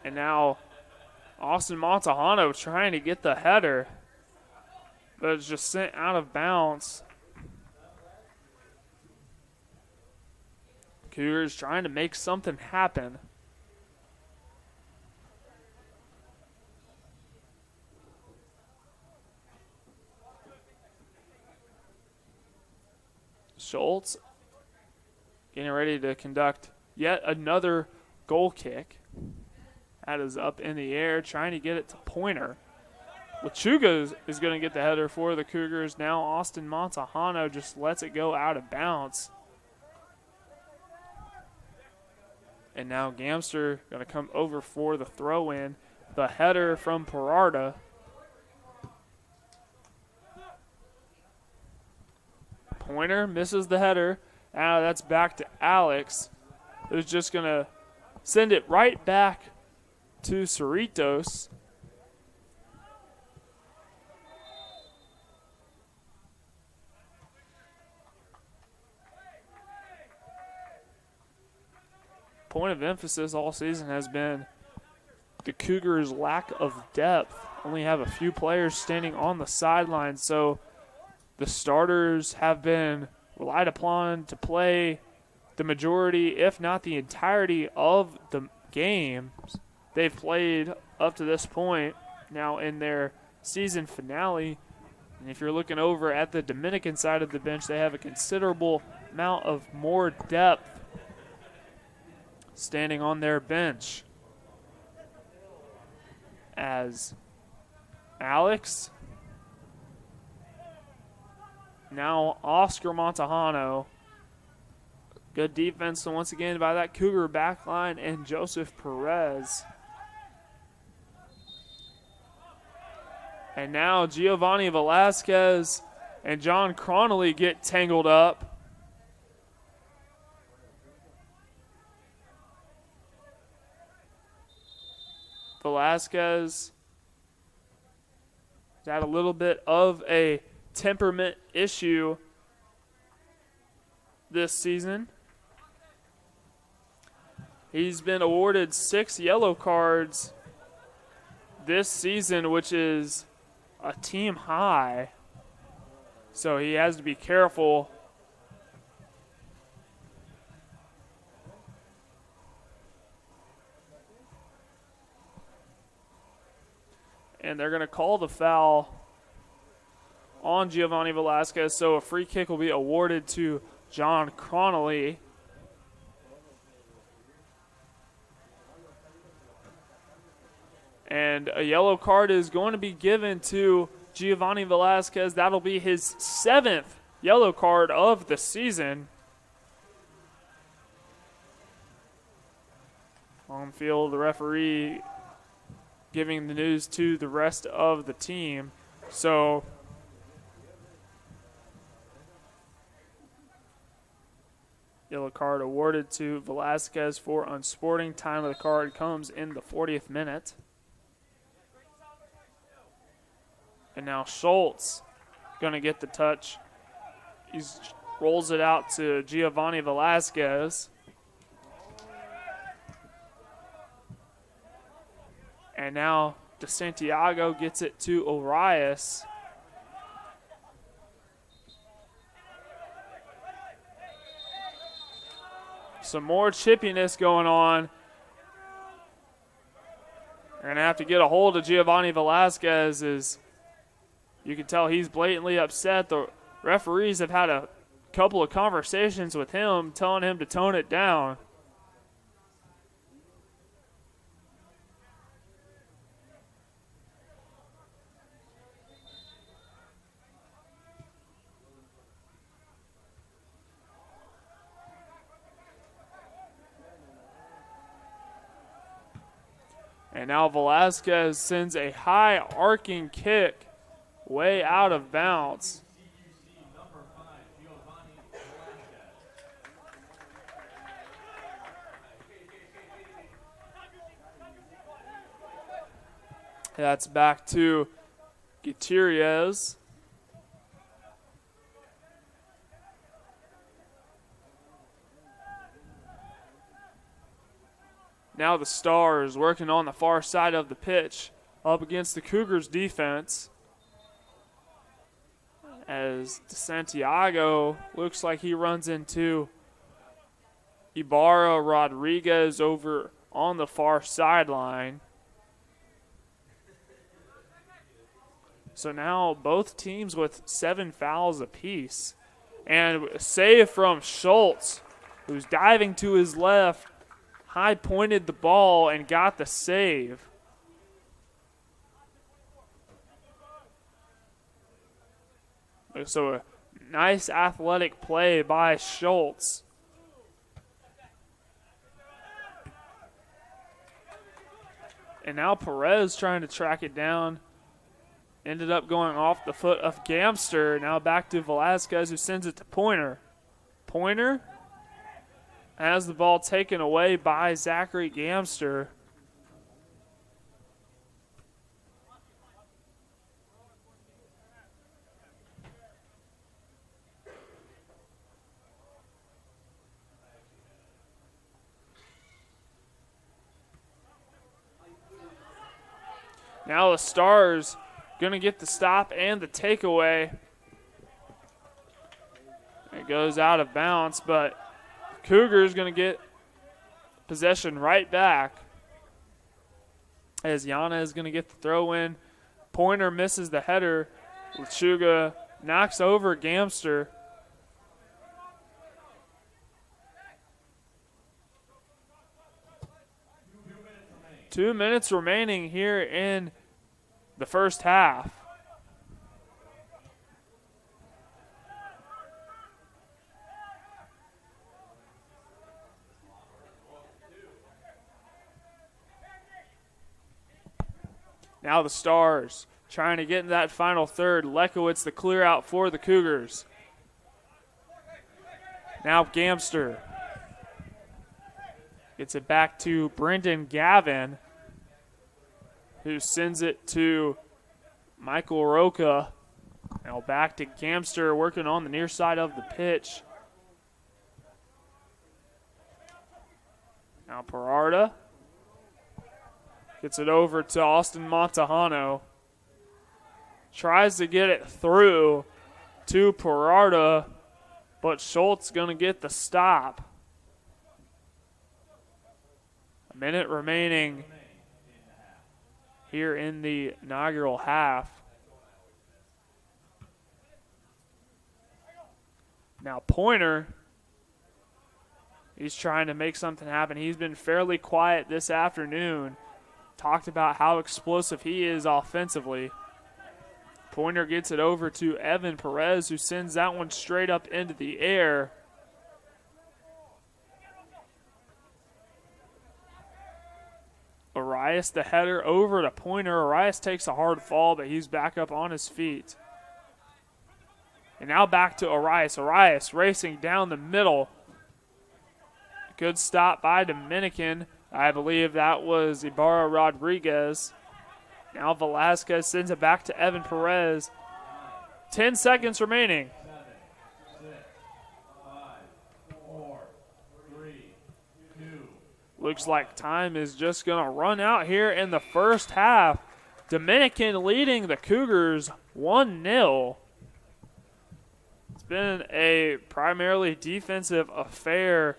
And now Austin Montejano trying to get the header, but it's just sent out of bounds. Cougars trying to make something happen. Schultz getting ready to conduct yet another goal kick. That is up in the air, trying to get it to Pointer. Lechuga is going to get the header for the Cougars. Now Austin Montejano just lets it go out of bounds. And now Gamster going to come over for the throw-in. The header from Parada. Pointer misses the header. Now that's back to Alex, who's just going to send it right back to Cerritos. Point of emphasis all season has been the Cougars' lack of depth. Only have a few players standing on the sidelines, so the starters have been relied upon to play the majority, if not the entirety, of the games they've played up to this point. Now in their season finale, and if you're looking over at the Dominican side of the bench, they have a considerable amount of more depth standing on their bench. as Alex. Now Oscar Montejano. Good defense once again by that Cougar backline and Joseph Perez. And now Giovanni Velasquez and John Cronley get tangled up. Velasquez has had a little bit of a temperament issue this season. He's been awarded 6 yellow cards this season, which is a team high. So he has to be careful. And they're going to call the foul on Giovanni Velasquez, so a free kick will be awarded to John Cronley. And a yellow card is going to be given to Giovanni Velasquez. That'll be his 7th yellow card of the season. On field, the referee giving the news to the rest of the team. So yellow card awarded to Velasquez for unsporting. Time of the card comes in the 40th minute. And now Schultz going to get the touch. He rolls it out to Giovanni Velasquez. And now DeSantiago gets it to Arias. Some more chippiness going on. They're going to have to get a hold of Giovanni Velasquez. As you can tell, he's blatantly upset. The referees have had a couple of conversations with him, telling him to tone it down. And now Velasquez sends a high arcing kick way out of bounds. That's back to Gutierrez. Now the Stars working on the far side of the pitch up against the Cougars defense. As DeSantiago looks like he runs into Ibarra Rodriguez over on the far sideline. So now both teams with 7 fouls apiece. And a save from Schultz, who's diving to his left, high pointed the ball and got the save. So a nice athletic play by Schultz. And now Perez trying to track it down. Ended up going off the foot of Gamster. Now back to Velasquez, who sends it to Pointer. Pointer has the ball taken away by Zachary Gamster. Now the Stars going to get the stop and the takeaway. It goes out of bounds, but Cougars going to get possession right back. As Yana is going to get the throw in. Pointer misses the header. Lechuga knocks over Gamster. 2 minutes remaining here in the first half. Now the Stars trying to get in that final third. Lekowitz the clear out for the Cougars. Now Gamster gets it back to Brendan Gavin, who sends it to Michael Roca. Now back to Gamster working on the near side of the pitch. Now Parada gets it over to Austin Montejano. Tries to get it through to Parada, but Schultz going to get the stop. A minute remaining here in the inaugural half. Now Pointer, he's trying to make something happen. He's been fairly quiet this afternoon. Talked about how explosive he is offensively. Pointer gets it over to Evan Perez, who sends that one straight up into the air. Arias, the header over to Pointer. Arias takes a hard fall, but he's back up on his feet. And now back to Arias. Arias racing down the middle. Good stop by Dominican. I believe that was Ibarra Rodriguez. Now Velasquez sends it back to Evan Perez. 10 seconds remaining. 7, 6, 5, 4, 3, 2. Looks like time is just going to run out here in the first half. Dominican leading the Cougars 1-0. It's been a primarily defensive affair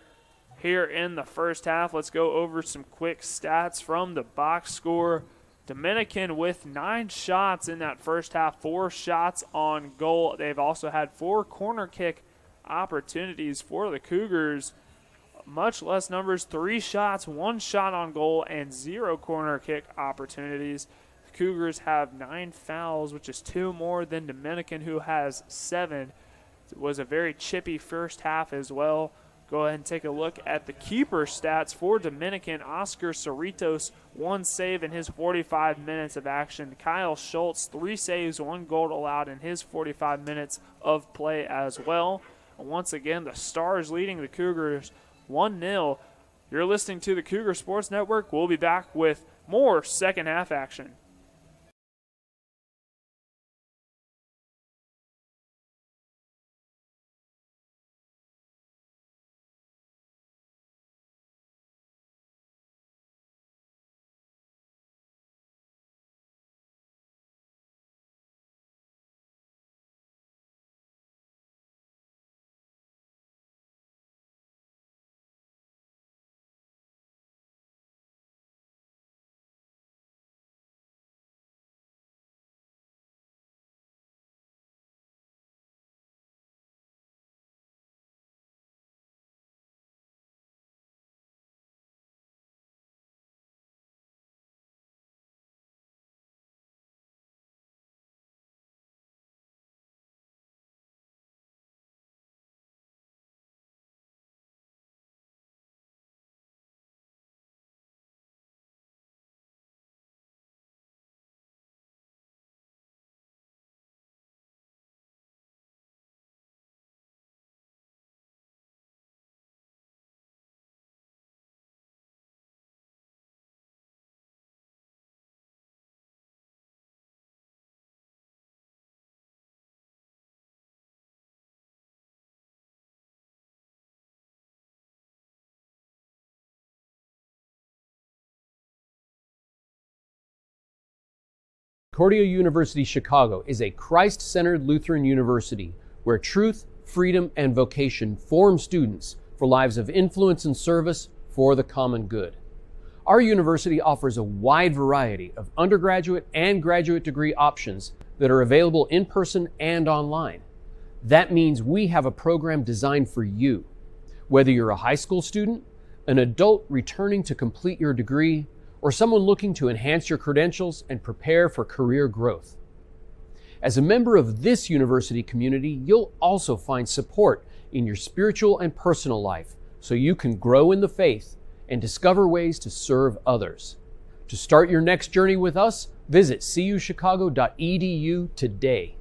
here in the first half. Let's go over some quick stats from the box score. Dominican with 9 shots in that first half, 4 shots on goal. They've also had 4 corner kick opportunities for the Cougars. Much less numbers, 3 shots, 1 shot on goal, and 0 corner kick opportunities. The Cougars have 9 fouls, which is 2 more than Dominican, who has 7. It was a very chippy first half as well. Go ahead and take a look at the keeper stats for Dominican. Oscar Cerritos, 1 save in his 45 minutes of action. Kyle Schultz, 3 saves, 1 goal allowed in his 45 minutes of play as well. And once again, the Stars leading the Cougars 1-0. You're listening to the Cougar Sports Network. We'll be back with more second half action. Concordia University Chicago is a Christ-centered Lutheran university where truth, freedom, and vocation form students for lives of influence and service for the common good. Our university offers a wide variety of undergraduate and graduate degree options that are available in person and online. That means we have a program designed for you. Whether you're a high school student, an adult returning to complete your degree, or someone looking to enhance your credentials and prepare for career growth. As a member of this university community, you'll also find support in your spiritual and personal life so you can grow in the faith and discover ways to serve others. To start your next journey with us, visit cuchicago.edu today.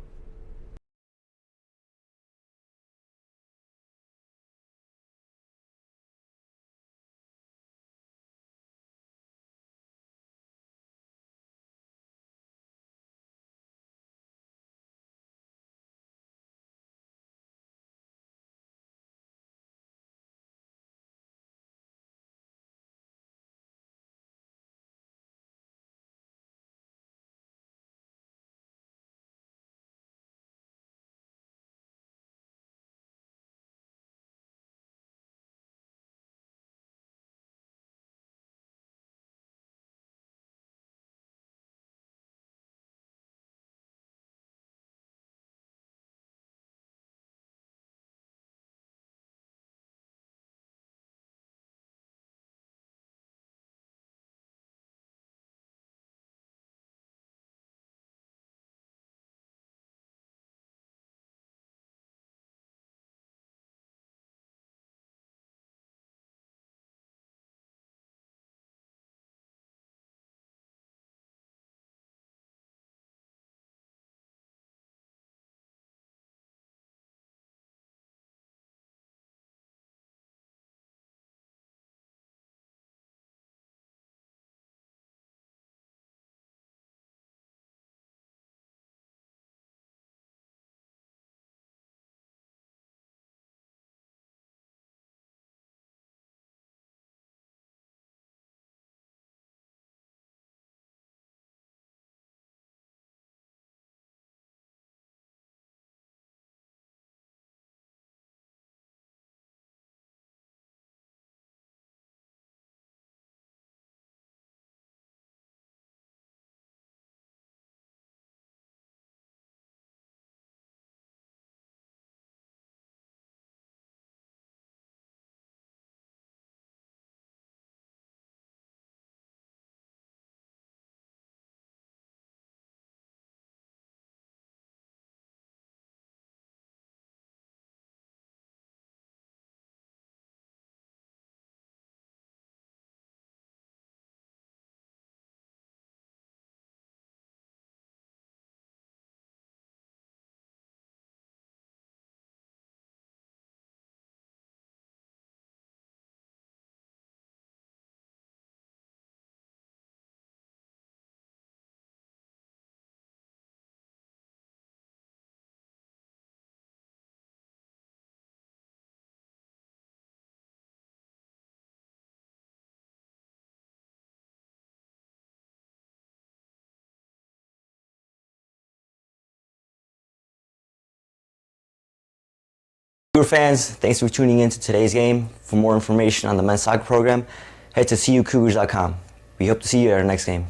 Cougar fans, thanks for tuning in to today's game. For more information on the men's soccer program, head to cucougars.com. We hope to see you at our next game.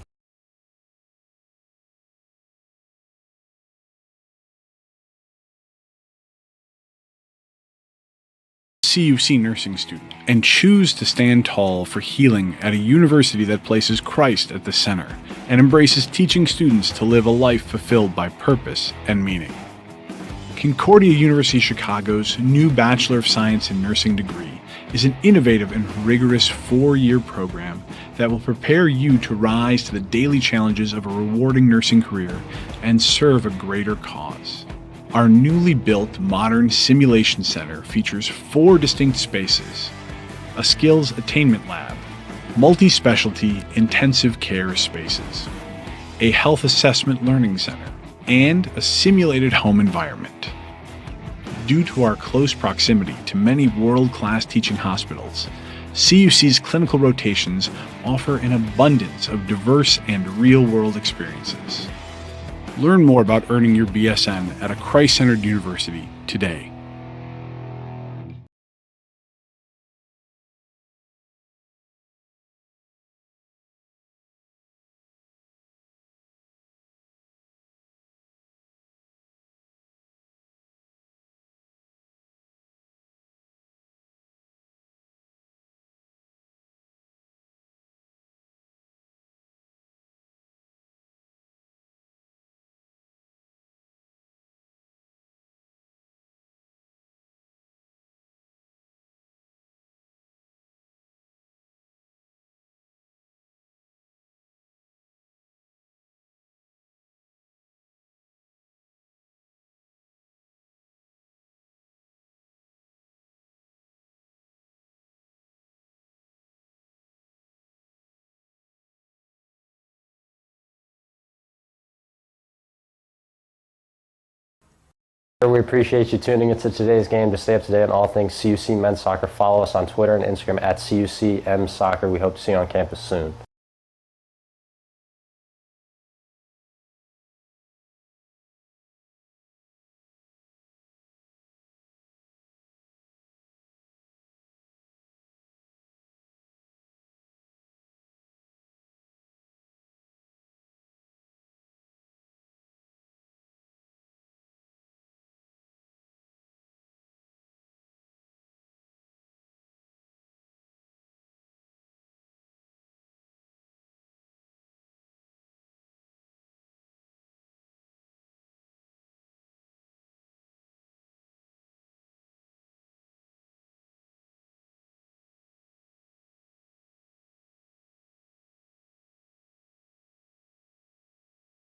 CUC nursing student and choose to stand tall for healing at a university that places Christ at the center and embraces teaching students to live a life fulfilled by purpose and meaning. Concordia University Chicago's new Bachelor of Science in Nursing degree is an innovative and rigorous 4-year program that will prepare you to rise to the daily challenges of a rewarding nursing career and serve a greater cause. Our newly built modern simulation center features 4 distinct spaces, a skills attainment lab, multi-specialty intensive care spaces, a health assessment learning center, and a simulated home environment. Due to our close proximity to many world-class teaching hospitals, CUC's clinical rotations offer an abundance of diverse and real-world experiences. Learn more about earning your BSN at a Christ-centered university today. We appreciate you tuning into today's game. To stay up to date on all things CUC men's soccer, follow us on Twitter and Instagram at CUCMsoccer. We hope to see you on campus soon.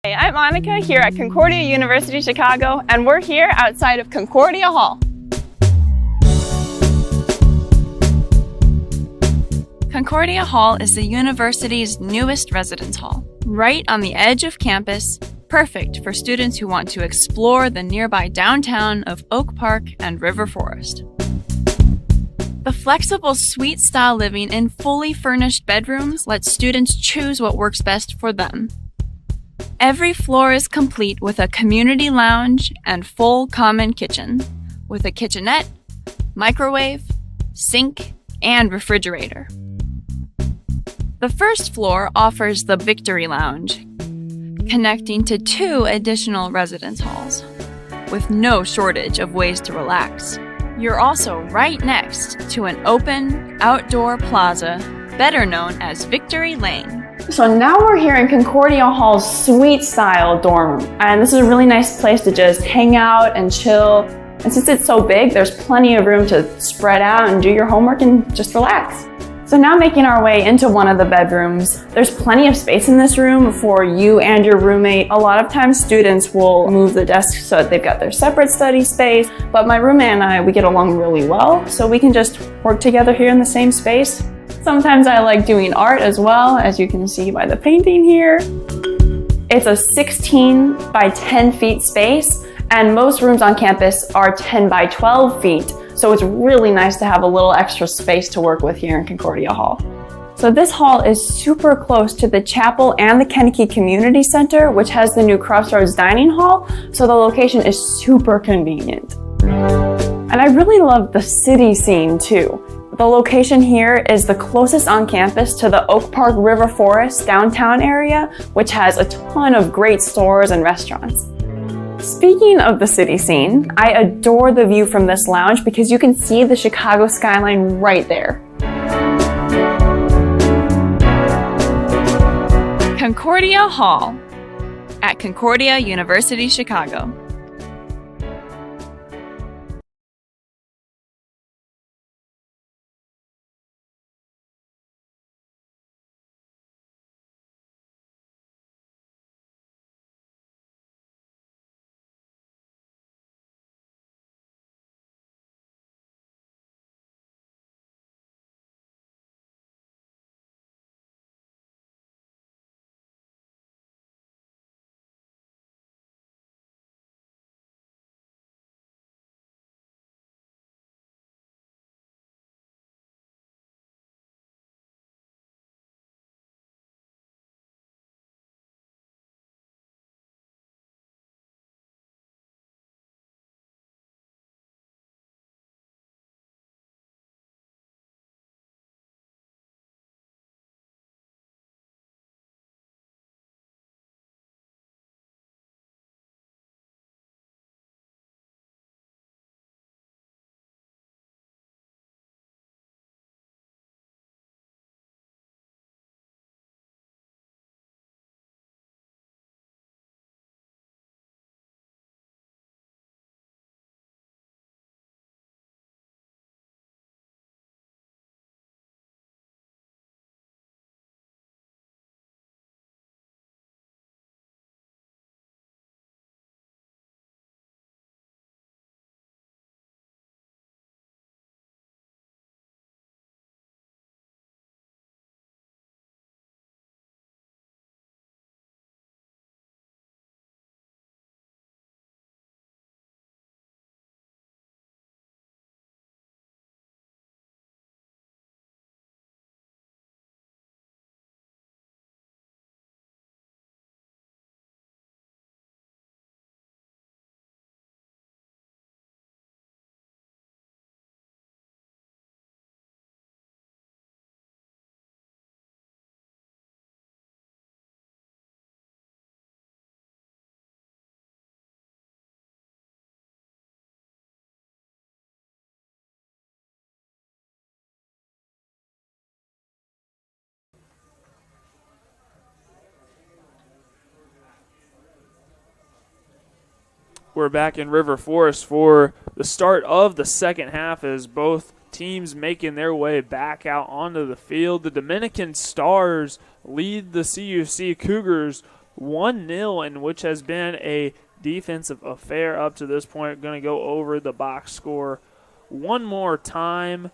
Hey, I'm Monica here at Concordia University Chicago, and we're here outside of Concordia Hall. Concordia Hall is the university's newest residence hall, right on the edge of campus, perfect for students who want to explore the nearby downtown of Oak Park and River Forest. The flexible suite-style living in fully furnished bedrooms lets students choose what works best for them. Every floor is complete with a community lounge and full common kitchen, with a kitchenette, microwave, sink, and refrigerator. The first floor offers the Victory Lounge, connecting to 2 additional residence halls, with no shortage of ways to relax. You're also right next to an open, outdoor plaza, better known as Victory Lane. So now we're here in Concordia Hall's suite-style dorm room, and this is a really nice place to just hang out and chill. And since it's so big, there's plenty of room to spread out and do your homework and just relax. So now making our way into one of the bedrooms, there's plenty of space in this room for you and your roommate. A lot of times students will move the desks so that they've got their separate study space, but my roommate and I, we get along really well, so we can just work together here in the same space. Sometimes I like doing art as well, as you can see by the painting here. It's a 16 by 10 feet space, and most rooms on campus are 10 by 12 feet. So it's really nice to have a little extra space to work with here in Concordia Hall. So this hall is super close to the chapel and the Kennedy Community Center, which has the new Crossroads Dining Hall. So the location is super convenient. And I really love the city scene too. The location here is the closest on campus to the Oak Park River Forest downtown area, which has a ton of great stores and restaurants. Speaking of the city scene, I adore the view from this lounge because you can see the Chicago skyline right there. Concordia Hall at Concordia University Chicago. We're back in River Forest for the start of the second half as both teams making their way back out onto the field. The Dominican Stars lead the CUC Cougars 1-0, in which has been a defensive affair up to this point. Going to go over the box score one more time.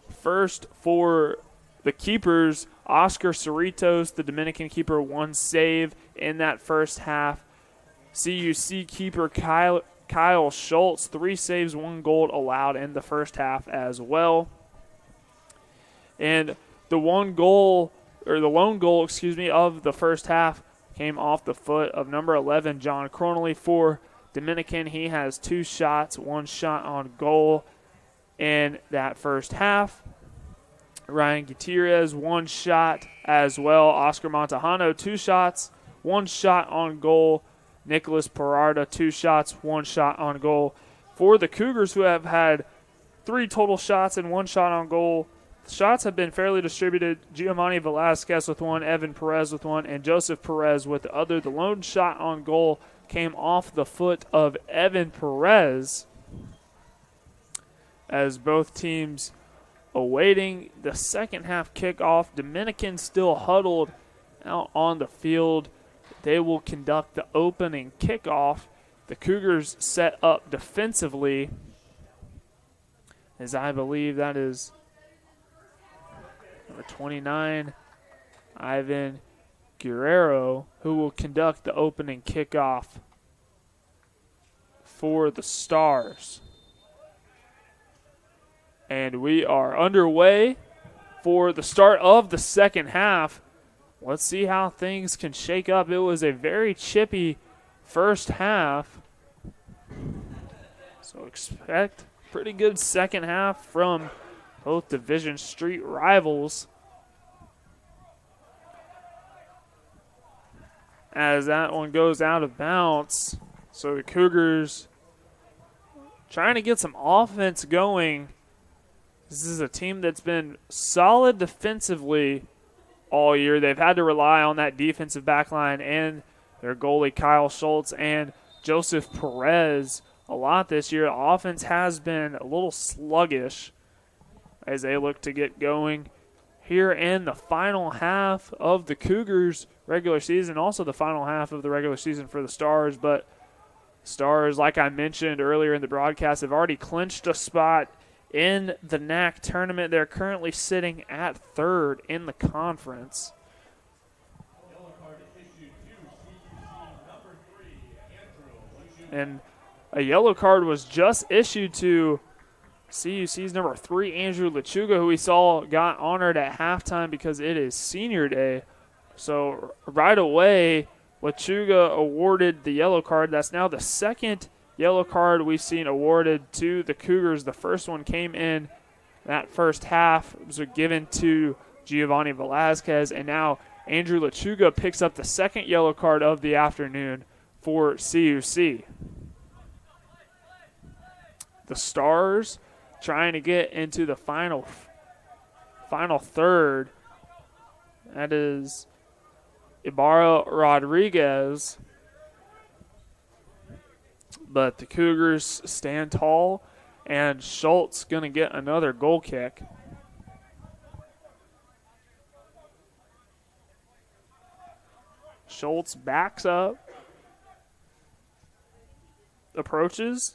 First for the keepers, Oscar Cerritos, the Dominican keeper, 1 save in that first half. CUC keeper Kyle Schultz, 3 saves, 1 goal allowed in the first half as well. And the lone goal, of the first half came off the foot of number 11, John Cronley for Dominican. He has 2 shots, 1 shot on goal in that first half. Ryan Gutierrez, 1 shot as well. Oscar Montejano, 2 shots, 1 shot on goal. Nicholas Parada, 2 shots, 1 shot on goal. For the Cougars, who have had 3 total shots and 1 shot on goal, the shots have been fairly distributed. Giovanni Velasquez with 1, Evan Perez with 1, and Joseph Perez with the other. The lone shot on goal came off the foot of Evan Perez, as both teams awaiting the second half kickoff. Dominican still huddled out on the field. They will conduct the opening kickoff. The Cougars set up defensively, as I believe that is number 29, Ivan Guerrero, who will conduct the opening kickoff for the Stars. And we are underway for the start of the second half. Let's see how things can shake up. It was a very chippy first half, so expect pretty good second half from both Division Street rivals. As that one goes out of bounds, so the Cougars trying to get some offense going. This is a team that's been solid defensively all year. They've had to rely on that defensive back line and their goalie Kyle Schultz and Joseph Perez a lot this year. The offense has been a little sluggish as they look to get going here in the final half of the Cougars regular season, also the final half of the regular season for the Stars. But Stars, like I mentioned earlier in the broadcast, have already clinched a spot in the NAC tournament. They're currently sitting at 3rd in the conference. And a yellow card was just issued to CUC's number 3, Andrew Lechuga, who we saw got honored at halftime because it is senior day. So right away, Lechuga awarded the yellow card. That's now the second yellow card we've seen awarded to the Cougars. The first one came in that first half. It was given to Giovanni Velasquez, and now Andrew Lechuga picks up the second yellow card of the afternoon for CUC. The Stars trying to get into the final third. That is Ibarra Rodriguez. But the Cougars stand tall, and Schultz going to get another goal kick. Schultz backs up, approaches,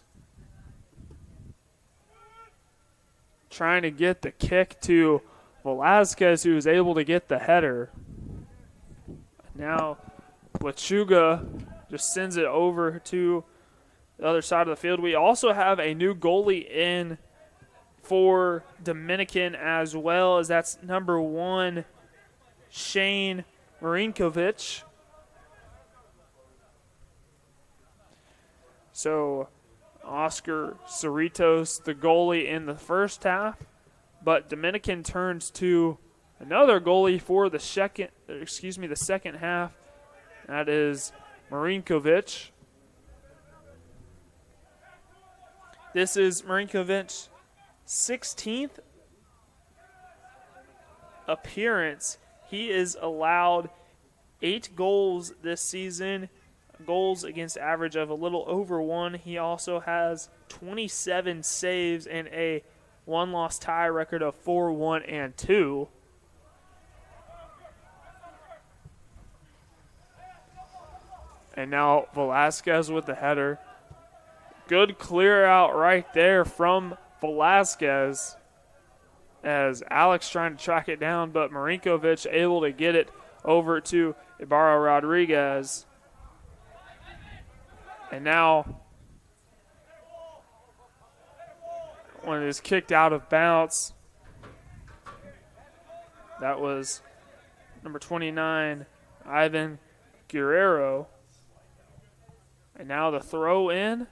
trying to get the kick to Velasquez, who is able to get the header. Now Lechuga just sends it over to the other side of the field. We also have a new goalie in for Dominican as well, as that's number 1, Shane Marinkovic. So Oscar Cerritos, the goalie in the first half, but Dominican turns to another goalie for the second half. That is Marinkovic. This is Marinkovic's 16th appearance. He is allowed 8 goals this season, goals against average of a little over 1. He also has 27 saves and a one-loss tie record of 4-1-2. And now Velasquez with the header. Good clear out right there from Velasquez as Alex trying to track it down, but Marinkovic able to get it over to Ibarra Rodriguez. And now when it is kicked out of bounds, that was number 29, Ivan Guerrero. And now the throw in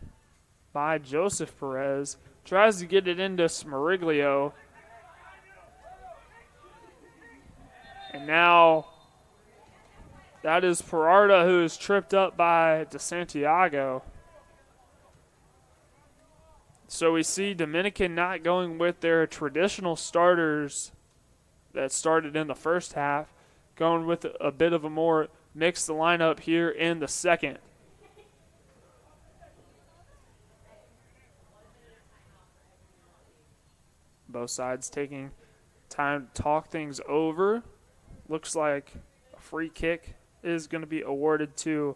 by Joseph Perez. Tries to get it into Smariglio. And now that is Peralta, who is tripped up by DeSantiago. So we see Dominican not going with their traditional starters that started in the first half, going with a bit of a more mixed lineup here in the second. Both sides taking time to talk things over. Looks like a free kick is going to be awarded to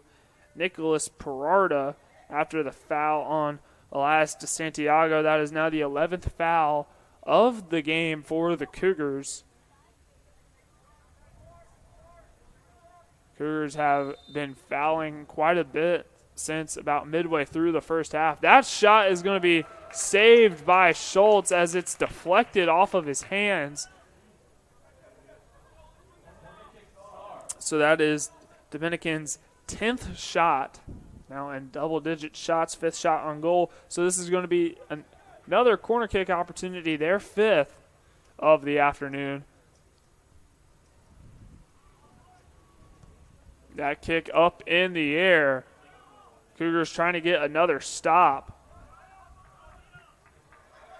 Nicholas Peralta after the foul on Elias DeSantiago. That is now the 11th foul of the game for the Cougars. Cougars have been fouling quite a bit since about midway through the first half. That shot is going to be saved by Schultz as it's deflected off of his hands. So that is Dominican's 10th shot, now in double-digit shots, 5th shot on goal. So this is going to be another corner kick opportunity, their 5th of the afternoon. That kick up in the air. Cougars trying to get another stop.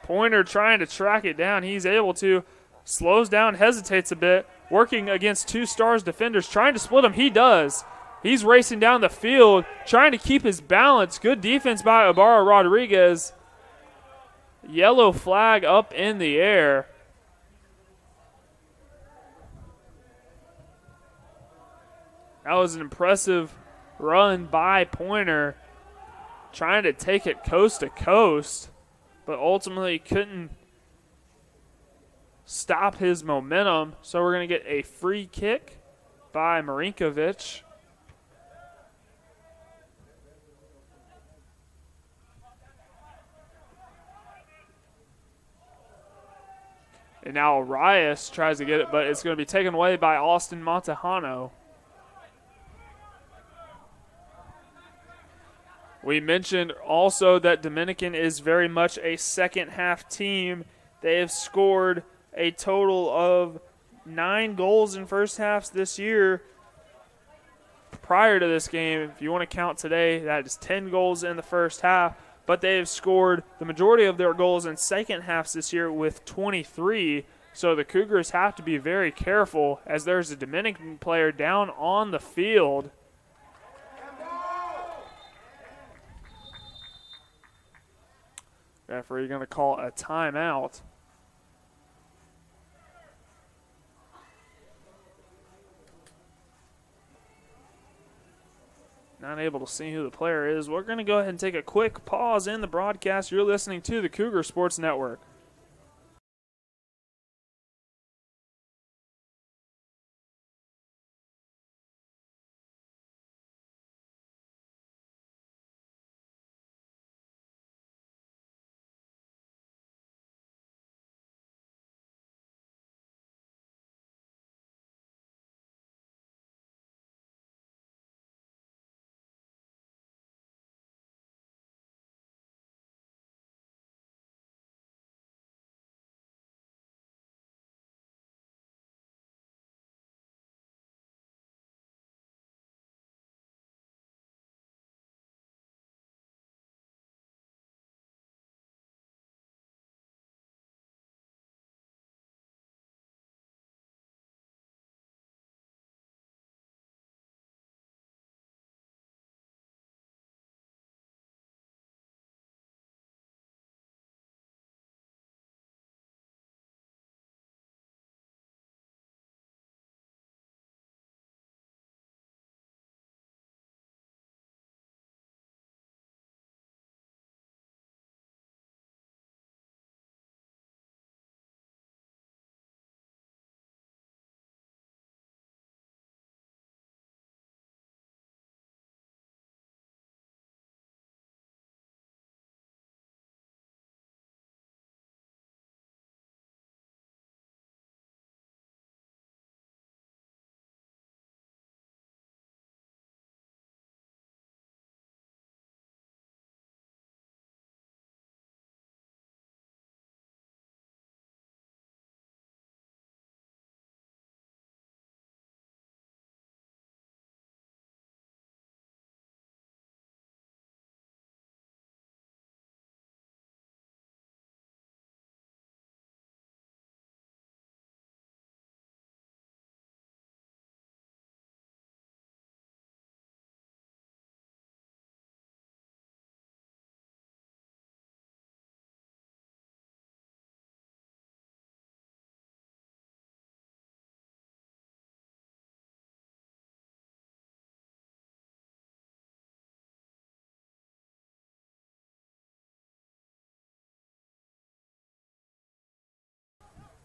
Pointer trying to track it down. He's able to. Slows down, hesitates a bit. Working against two Stars defenders. Trying to split him. He does. He's racing down the field. Trying to keep his balance. Good defense by Ibarra Rodriguez. Yellow flag up in the air. That was an impressive run by Pointer. Trying to take it coast to coast, but ultimately couldn't stop his momentum. So we're going to get a free kick by Marinkovic. And now Arias tries to get it, but it's going to be taken away by Austin Montejano. We mentioned also that Dominican is very much a second half team. They have scored a total of 9 goals in first halves this year. Prior to this game, if you want to count today, that is 10 goals in the first half. But they have scored the majority of their goals in second halves this year with 23. So the Cougars have to be very careful as there's a Dominican player down on the field. Referee going to call a timeout. Not able to see who the player is. We're going to go ahead and take a quick pause in the broadcast. You're listening to the Cougar Sports Network.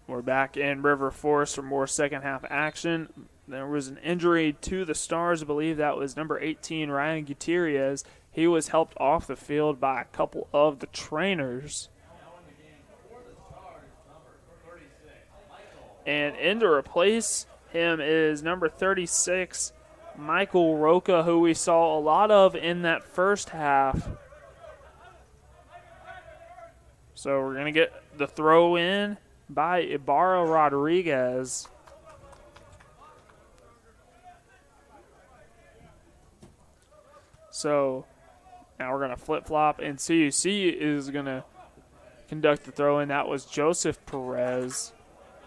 We're back in River Forest for more second half action. There was an injury to the Stars. I believe that was number 18, Ryan Gutierrez. He was helped off the field by a couple of the trainers. And in to replace him is number 36, Michael Roca, who we saw a lot of in that first half. So we're going to get the throw in by Ibarra Rodriguez. So now we're going to flip-flop, and CUC is going to conduct the throw-in. That was Joseph Perez.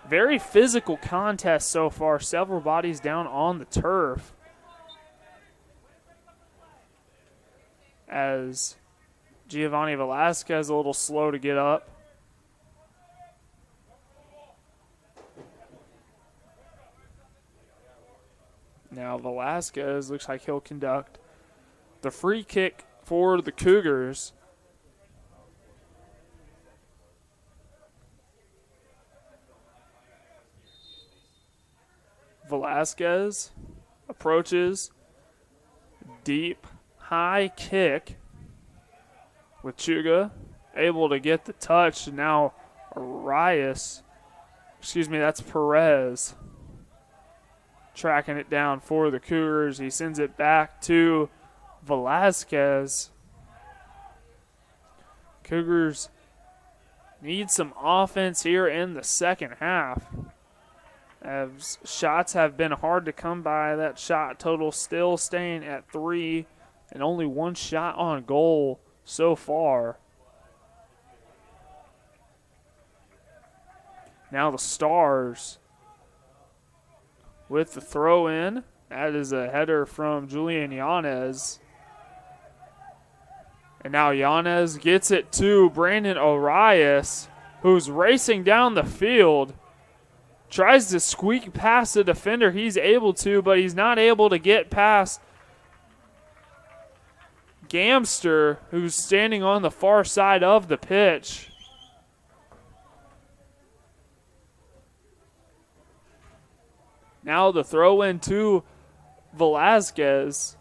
Very physical contest so far. Several bodies down on the turf. As Giovanni Velasquez a little slow to get up. Now Velasquez looks like he'll conduct the free kick for the Cougars. Velasquez approaches, deep, high kick with Chuga, able to get the touch. Now that's Perez, tracking it down for the Cougars. He sends it back to Velasquez. Cougars need some offense here in the second half, as shots have been hard to come by. That shot total still staying at 3 and only one shot on goal so far. Now the Stars with the throw in. That is a header from Julian Yanez. And now Yanez gets it to Brandon Arias, who's racing down the field. Tries to squeak past the defender. He's able to, but he's not able to get past Gamster, who's standing on the far side of the pitch. Now the throw in to Velasquez.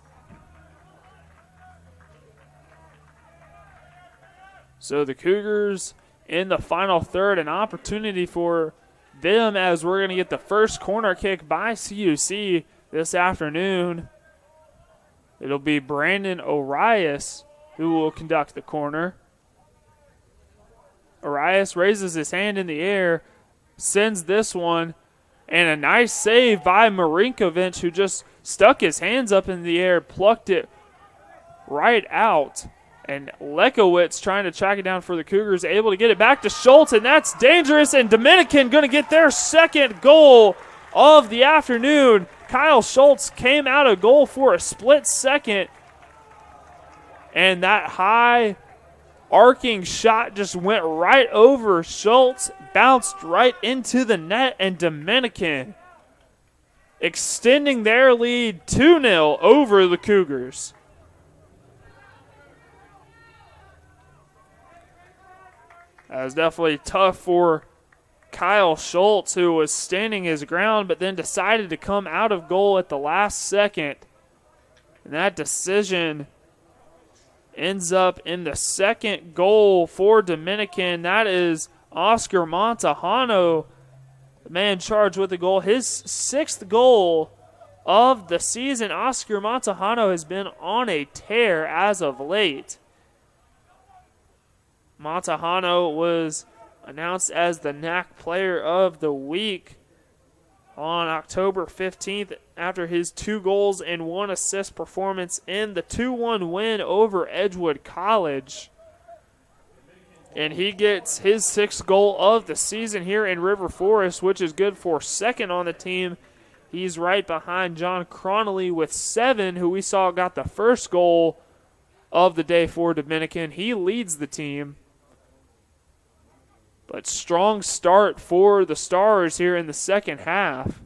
So the Cougars in the final third, an opportunity for them as we're going to get the first corner kick by CUC this afternoon. It'll be Brandon Arias who will conduct the corner. Arias raises his hand in the air, sends this one, and a nice save by Marinkovic, who just stuck his hands up in the air, plucked it right out. And Lekowitz trying to track it down for the Cougars, able to get it back to Schultz, and that's dangerous. And Dominican going to get their second goal of the afternoon. Kyle Schultz came out of goal for a split second, and that high arcing shot just went right over Schultz, bounced right into the net, and Dominican extending their lead 2-0 over the Cougars. That was definitely tough for Kyle Schultz, who was standing his ground but then decided to come out of goal at the last second. And that decision ends up in the second goal for Dominican. That is Oscar Montejano, the man charged with the goal. His sixth goal of the season. Oscar Montejano has been on a tear as of late. Montejano was announced as the NAC Player of the Week on October 15th after his 2 goals and 1 assist performance in the 2-1 win over Edgewood College. And he gets his 6th goal of the season here in River Forest, which is good for second on the team. He's right behind John Cronley with 7, who we saw got the first goal of the day for Dominican. He leads the team. But strong start for the Stars here in the second half.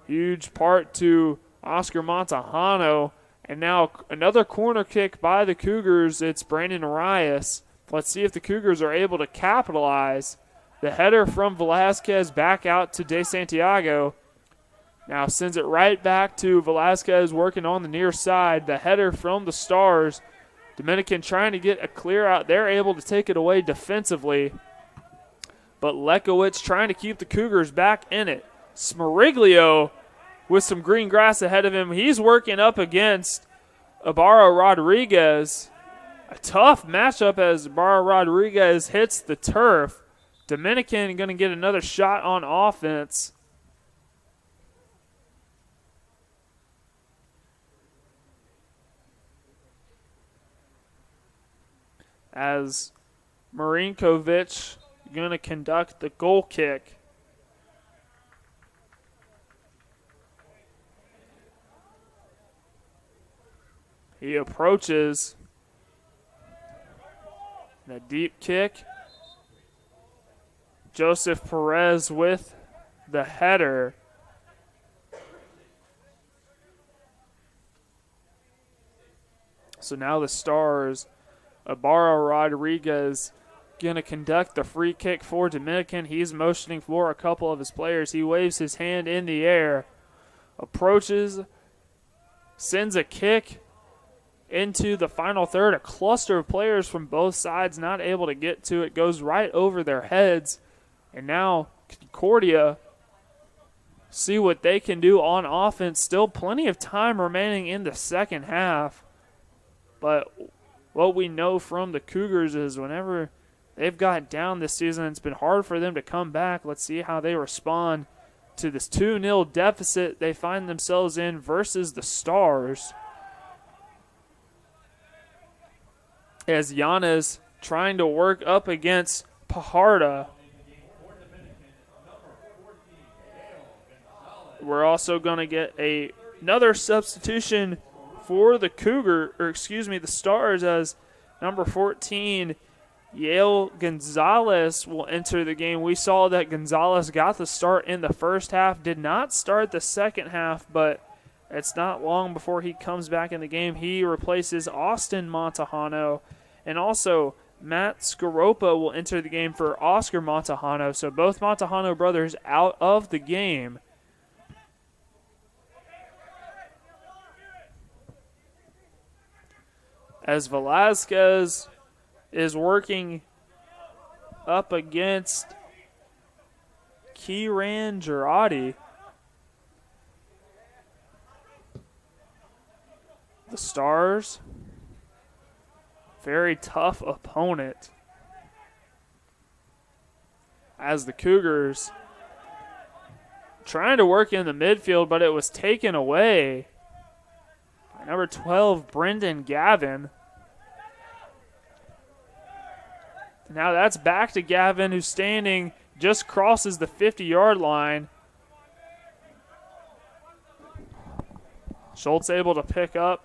Huge part to Oscar Montejano. And now another corner kick by the Cougars. It's Brandon Arias. Let's see if the Cougars are able to capitalize The header from Velasquez back out to De Santiago. Now sends it right back to Velasquez working on the near side. The header from the Stars. Dominican trying to get a clear out. They're able to take it away defensively. But Lekowicz trying to keep the Cougars back in it. Smariglio with some green grass ahead of him. He's working up against Ibarra Rodriguez. A tough matchup as Ibarra Rodriguez hits the turf. Dominican going to get another shot on offense. As Marinkovic going to conduct the goal kick. He approaches. A deep kick. Joseph Perez with the header. So now the Stars, Ibarra Rodriguez going to conduct the free kick for Dominican. He's motioning for a couple of his players. He waves his hand in the air, approaches, sends a kick into the final third. A cluster of players from both sides not able to get to it. Goes right over their heads. And now Concordia see what they can do on offense. Still plenty of time remaining in the second half. But what we know from the Cougars is whenever they've got down this season, it's been hard for them to come back. Let's see how they respond to this 2-0 deficit they find themselves in versus the Stars. As Yanez trying to work up against Pajarda. We're also going to get another substitution for the the Stars, as number 14, Yale Gonzalez, will enter the game. We saw that Gonzalez got the start in the first half, did not start the second half, but it's not long before he comes back in the game. He replaces Austin Montejano, and also Matt Scaropa will enter the game for Oscar Montejano. So both Montejano brothers out of the game. As Velasquez is working up against Kieran Girardi. The Stars, very tough opponent. As the Cougars trying to work in the midfield, but it was taken away by number 12, Brendan Gavin. Now that's back to Gavin, who's standing, just crosses the 50-yard line. Schultz able to pick up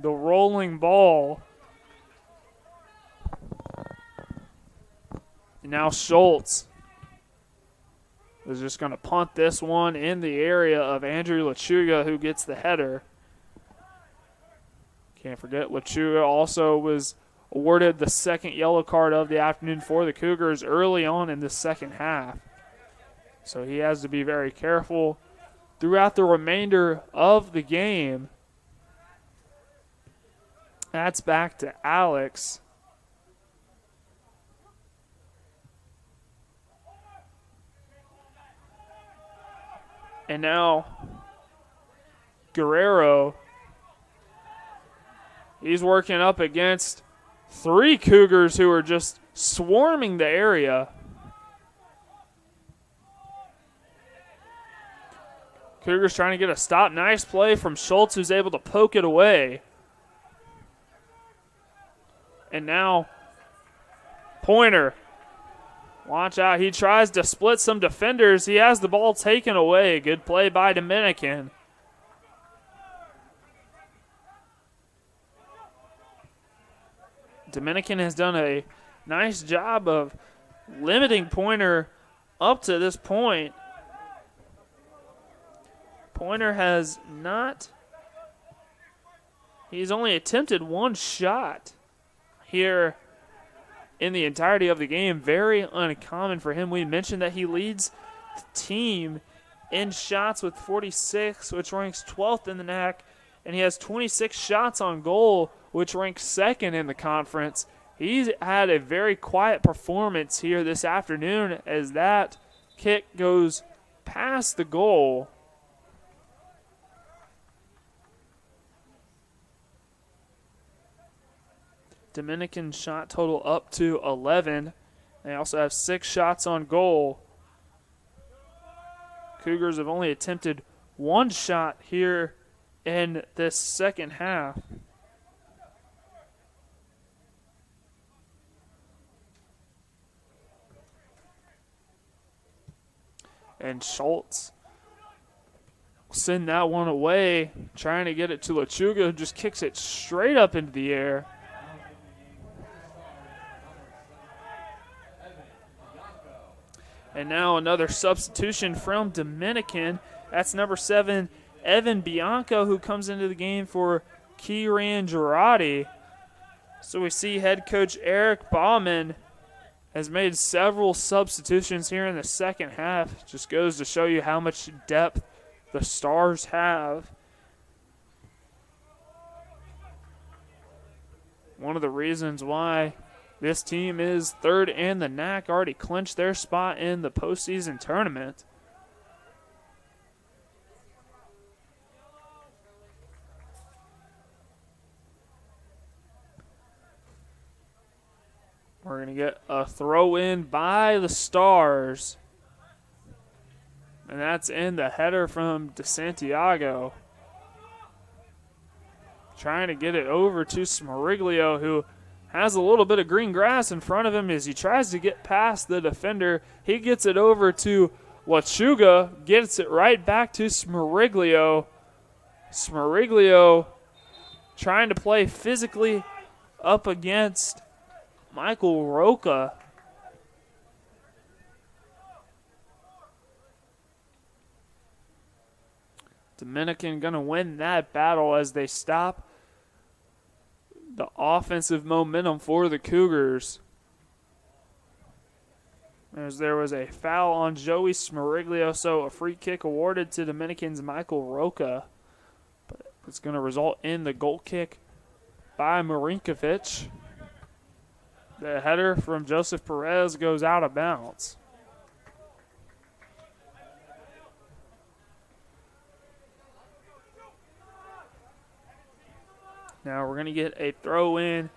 the rolling ball. And now Schultz is just going to punt this one in the area of Andrew Lechuga, who gets the header. Can't forget Lechuga also was awarded the second yellow card of the afternoon for the Cougars early on in the second half. So he has to be very careful throughout the remainder of the game. That's back to Alex. And now Guerrero, he's working up against three Cougars who are just swarming the area. Cougars trying to get a stop. Nice play from Schultz, who's able to poke it away. And now Pointer. Watch out. He tries to split some defenders. He has the ball taken away. Good play by Dominican. Dominican has done a nice job of limiting Pointer up to this point. Pointer has not, he's only attempted one shot here in the entirety of the game. Very uncommon for him. We mentioned that he leads the team in shots with 46, which ranks 12th in the NAC, and he has 26 shots on goal, which ranks 2nd in the conference. He's had a very quiet performance here this afternoon as that kick goes past the goal. Dominican shot total up to 11. They also have 6 shots on goal. Cougars have only attempted 1 shot here in this second half. And Schultz will send that one away, trying to get it to Lechuga, who just kicks it straight up into the air. And now another substitution from Dominican. That's number 7, Evan Bianco, who comes into the game for Kieran Girardi. So we see head coach Eric Baumann has made several substitutions here in the second half. Just goes to show you how much depth the Stars have. One of the reasons why this team is 3rd in the NAC, already clinched their spot in the postseason tournament. We're going to get a throw in by the Stars. And that's in the header from DeSantiago. Trying to get it over to Smariglio, who has a little bit of green grass in front of him as he tries to get past the defender. He gets it over to Lechuga, gets it right back to Smariglio. Smariglio trying to play physically up against Michael Roca. Dominican going to win that battle as they stop the offensive momentum for the Cougars. As there was a foul on Joey Smariglio, so a free kick awarded to Dominican's Michael Roca. But it's going to result in the goal kick by Marinkovic. The header from Joseph Perez goes out of bounds. Now we're going to get a throw in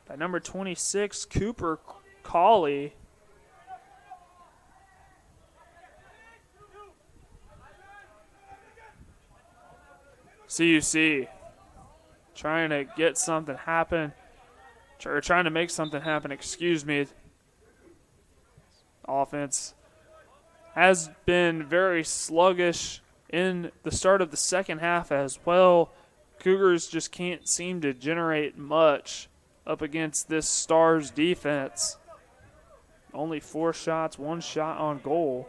by number 26, Cooper Cawley. CUC trying to get something happen. Trying to make something happen, excuse me. Offense has been very sluggish in the start of the second half as well. Cougars just can't seem to generate much up against this Stars defense. Only 4 shots, 1 shot on goal.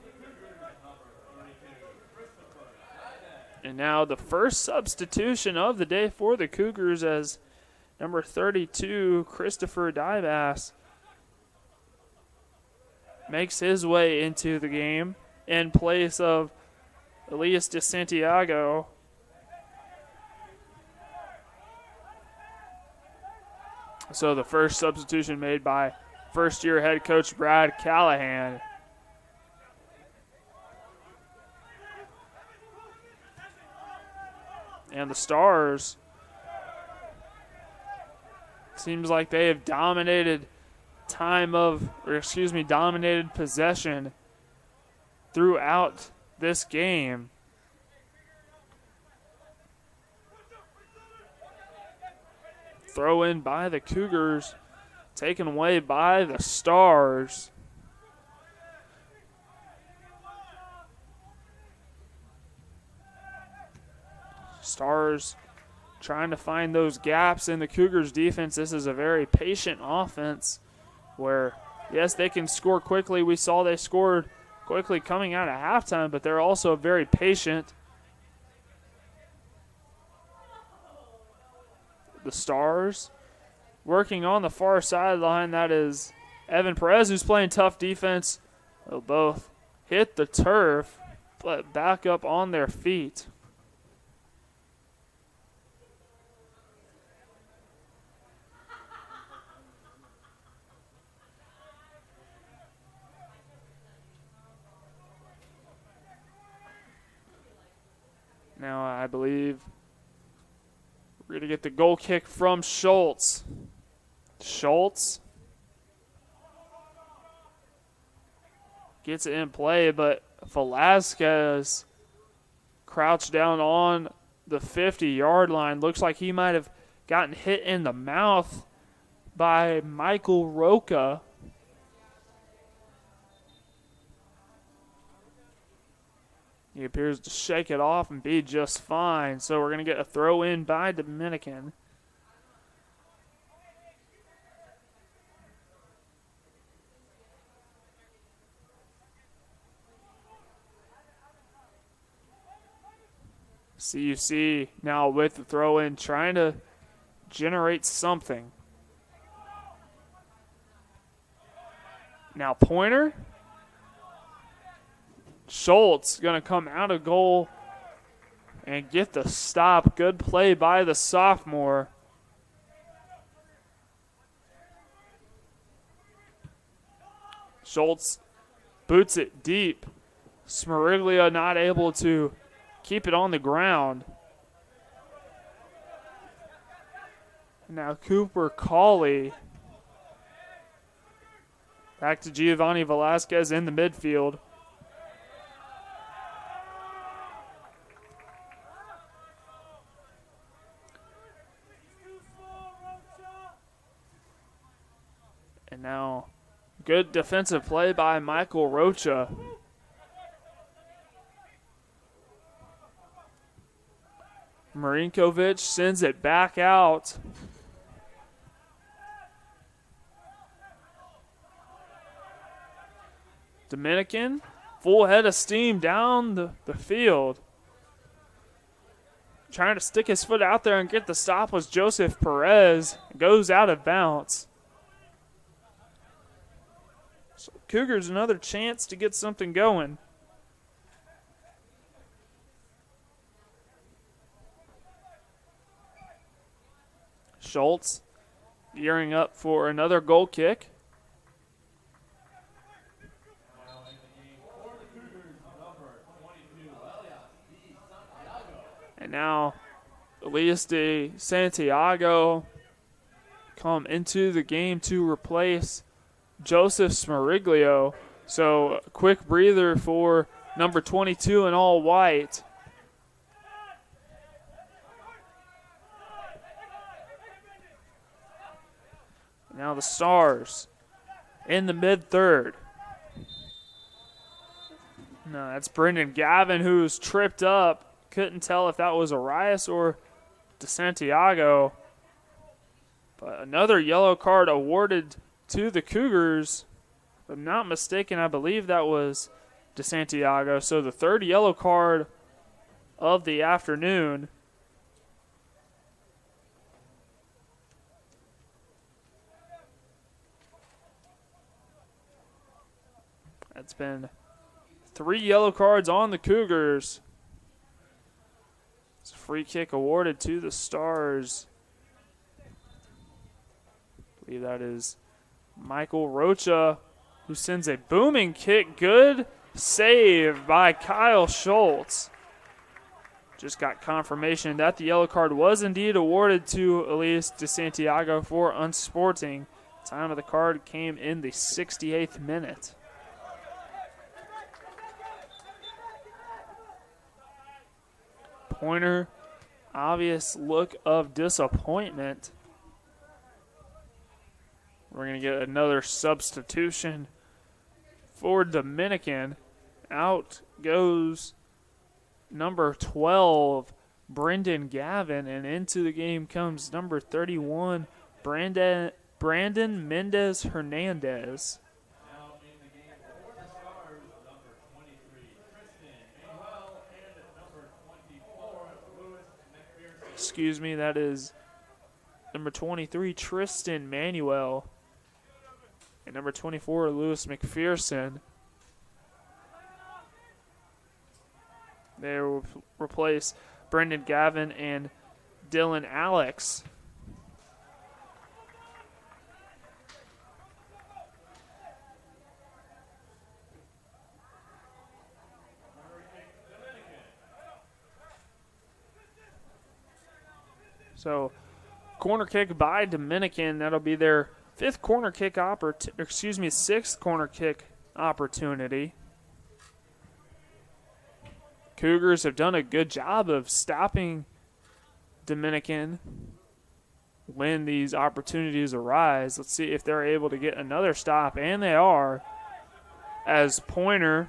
And now the first substitution of the day for the Cougars as number 32, Christopher Dybas, makes his way into the game in place of Elias DeSantiago. So the first substitution made by first-year head coach Brad Callahan. And the Stars, seems like they have dominated dominated possession throughout this game. Throw in by the Cougars, taken away by the Stars. Stars trying to find those gaps in the Cougars' defense. This is a very patient offense where, yes, they can score quickly. We saw they scored quickly coming out of halftime, but they're also very patient. The Stars working on the far sideline. That is Evan Perez, who's playing tough defense. They'll both hit the turf, but back up on their feet. Now I believe we're going to get the goal kick from Schultz. Schultz gets it in play, but Velasquez crouched down on the 50-yard line. Looks like he might have gotten hit in the mouth by Michael Roca. He appears to shake it off and be just fine. So we're going to get a throw in by Dominican. CUC now with the throw in, trying to generate something. Now Pointer. Schultz going to come out of goal and get the stop. Good play by the sophomore. Schultz boots it deep. Smiriglia not able to keep it on the ground. Now Cooper Cawley. Back to Giovanni Velasquez in the midfield. And now good defensive play by Michael Rocha. Marinkovic sends it back out. Dominican, full head of steam down the field. Trying to stick his foot out there and get the stop was Joseph Perez. Goes out of bounds. So Cougars another chance to get something going. Schultz gearing up for another goal kick. And now Elias de Santiago come into the game to replace Joseph Smariglio. So a quick breather for number 22 in all white. Now the Stars in the mid-third. No, that's Brendan Gavin who's tripped up. Couldn't tell if that was Arias or DeSantiago. But another yellow card awarded to the Cougars. If I'm not mistaken, I believe that was DeSantiago. So the third yellow card of the afternoon. That's been 3 yellow cards on the Cougars. It's a free kick awarded to the Stars. I believe that is Michael Rocha, who sends a booming kick. Good save by Kyle Schultz. Just got confirmation that the yellow card was indeed awarded to Elias DeSantiago for unsporting. Time of the card came in the 68th minute. Pointer, obvious look of disappointment. We're going to get another substitution for Dominican. Out goes number 12, Brendan Gavin, and into the game comes number 31, Brandon Mendez Hernandez. Excuse me, that is number 23, Tristan Manuel. And number 24, Lewis McPherson. They will replace Brendan Gavin and Dylan Alex. So, corner kick by Dominican. That'll be their sixth corner kick opportunity. Cougars have done a good job of stopping Dominican when these opportunities arise. Let's see if they're able to get another stop, and they are, as Pointer,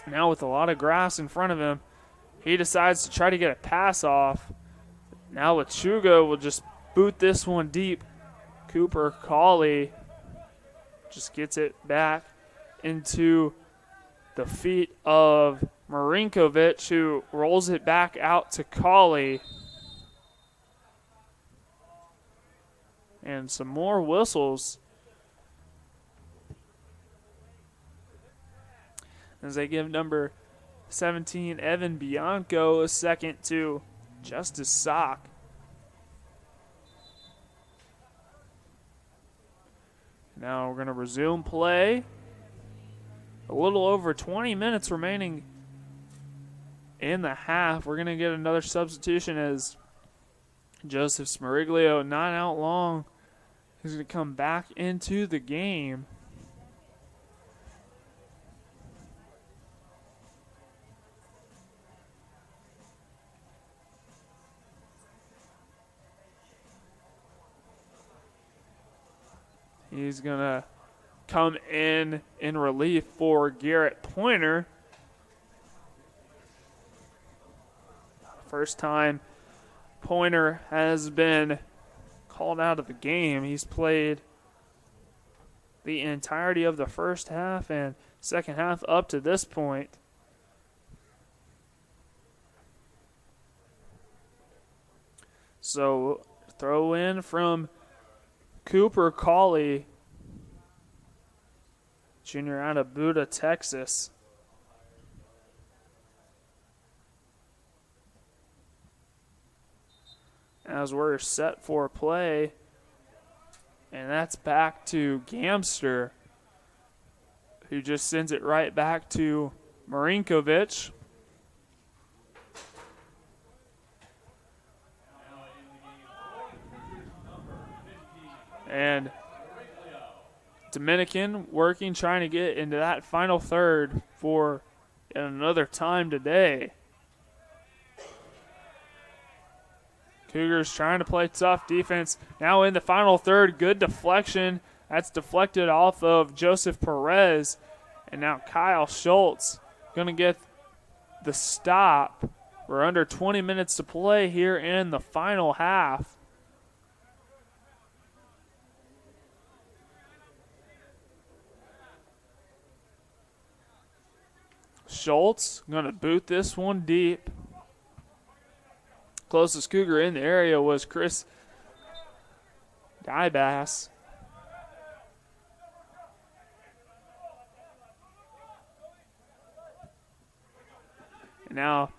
now with a lot of grass in front of him, he decides to try to get a pass off. Now Lechuga will just boot this one deep. Cooper Cawley just gets it back into the feet of Marinkovic, who rolls it back out to Cawley. And some more whistles as they give number 17, Evan Bianco, a second to Justice Sock. Now we're going to resume play. A little over 20 minutes remaining in the half. We're going to get another substitution as Joseph Smariglio, not out long, he's going to come back into the game. He's going to come in relief for Garrett Pointer. First time Pointer has been called out of the game. He's played the entirety of the first half and second half up to this point. So throw in from Cooper Cawley, junior out of Buda, Texas. As we're set for play, and that's back to Gamster, who just sends it right back to Marinkovic. And Dominican working, trying to get into that final third for another time today. Cougars trying to play tough defense. Now in the final third, good deflection. That's deflected off of Joseph Perez. And now Kyle Schultz going to get the stop. We're under 20 minutes to play here in the final half. Schultz going to boot this one deep. Closest Cougar in the area was Chris Dybass. And now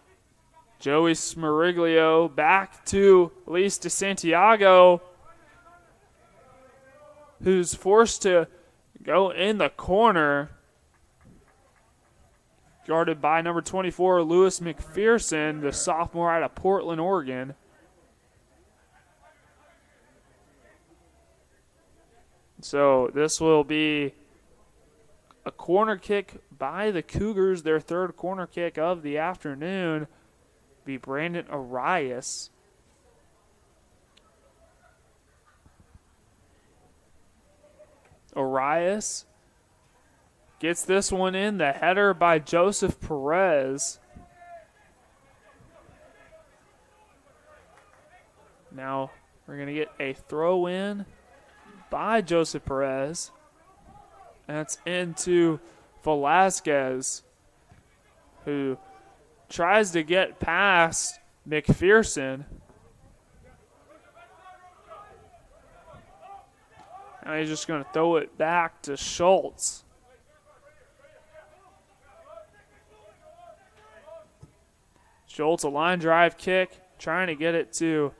Joey Smariglio back to Luis de Santiago, who's forced to go in the corner. Guarded by number 24, Lewis McPherson, the sophomore out of Portland, Oregon. So this will be a corner kick by the Cougars, their third corner kick of the afternoon. Be Brandon Arias. Arias gets this one in, the header by Joseph Perez. Now we're going to get a throw in by Joseph Perez. That's into Velasquez, who tries to get past McPherson. Now he's just going to throw it back to Schultz. Schultz, a line drive kick, trying to get it to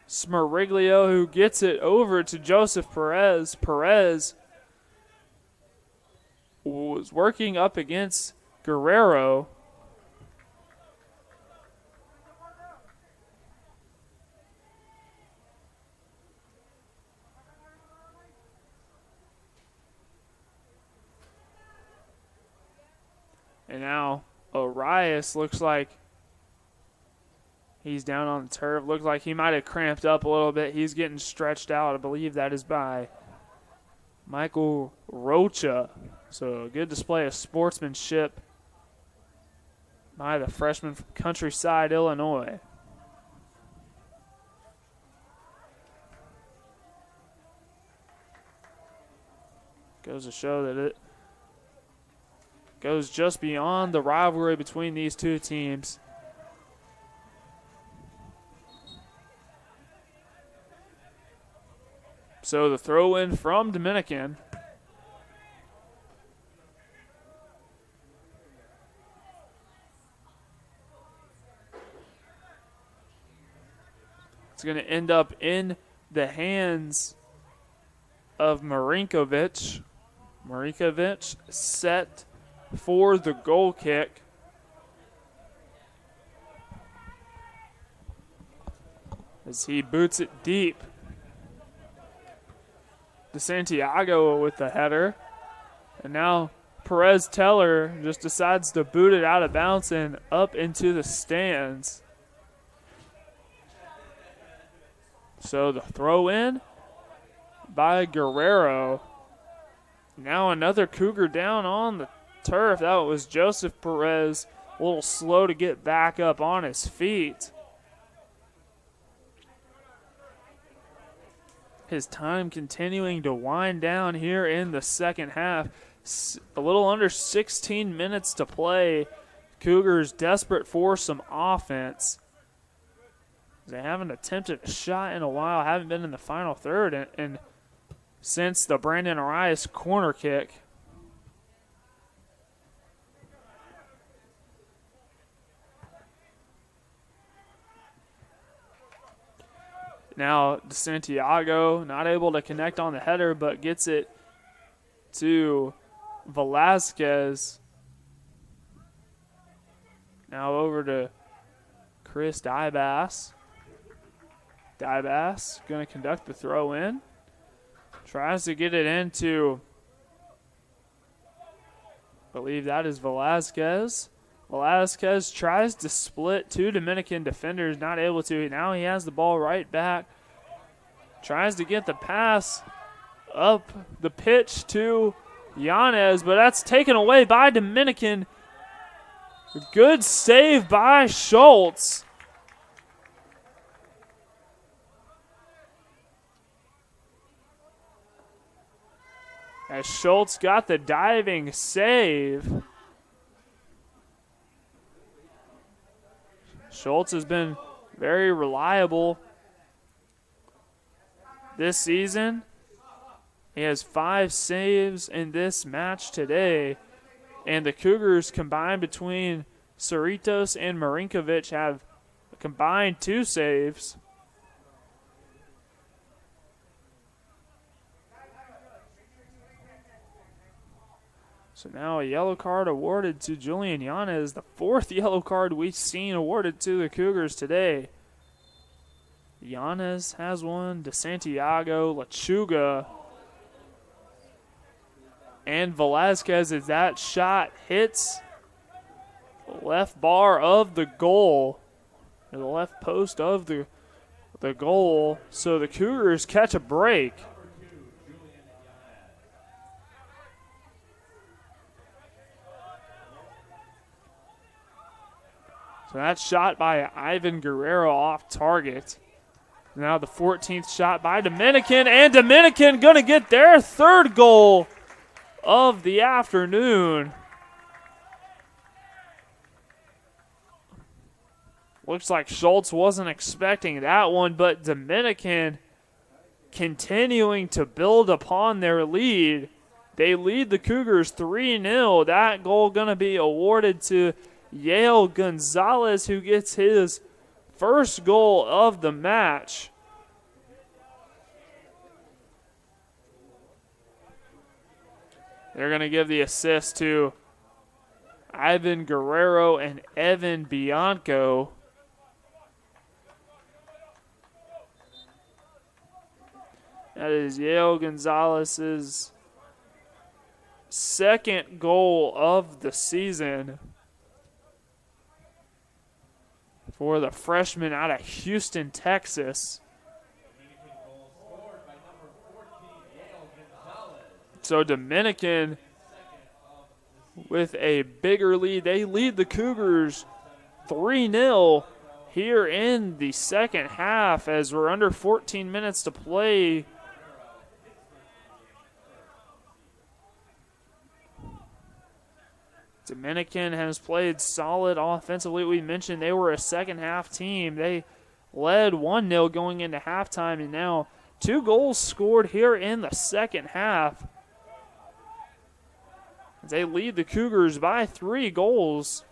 Smariglio, who gets it over to Joseph Perez. Perez was working up against Guerrero. And now Arias looks like he's down on the turf. Looks like he might have cramped up a little bit. He's getting stretched out. I believe that is by Michael Rocha. So a good display of sportsmanship by the freshman from Countryside, Illinois. Goes to show that it goes just beyond the rivalry between these two teams. So the throw in from Dominican. It's going to end up in the hands of Marinkovic. Marinkovic set for the goal kick. As he boots it deep. DeSantiago with the header. And now Perez Teller just decides to boot it out of bounds and up into the stands. So the throw in by Guerrero. Now another Cougar down on the turf. That was Joseph Perez, a little slow to get back up on his feet. His time continuing to wind down here in the second half. A little under 16 minutes to play. Cougars desperate for some offense. They haven't attempted a shot in a while, haven't been in the final third and since the Brandon Arias corner kick. Now DeSantiago not able to connect on the header, but gets it to Velasquez. Now over to Chris Dybas. Dybas going to conduct the throw in. Tries to get it into, I believe that is Velasquez. Velasquez tries to split two Dominican defenders, not able to. Now he has the ball right back. Tries to get the pass up the pitch to Yanez, but that's taken away by Dominican. Good save by Schultz. As Schultz got the diving save. Schultz has been very reliable this season. He has 5 saves in this match today. And the Cougars combined between Cerritos and Marinkovic have a combined 2 saves. So now a yellow card awarded to Julian Yanez, the 4th yellow card we've seen awarded to the Cougars today. Yanez has one, DeSantiago, Lechuga, and Velasquez as that shot hits the left bar of the goal, or the left post of the goal. So the Cougars catch a break. So that shot by Ivan Guerrero off target. Now the 14th shot by Dominican, and Dominican going to get their 3rd goal of the afternoon. Looks like Schultz wasn't expecting that one, but Dominican continuing to build upon their lead. They lead the Cougars 3-0. That goal going to be awarded to Yale Gonzalez, who gets his first goal of the match. They're going to give the assist to Ivan Guerrero and Evan Bianco. That is Yale Gonzalez's second goal of the season for the freshman out of Houston, Texas. So Dominican with a bigger lead. They lead the Cougars 3-0 here in the second half as we're under 14 minutes to play. Dominican has played solid offensively. We mentioned they were a second half team. They led 1-0 going into halftime, and now 2 goals scored here in the second half. They lead the Cougars by 3 goals.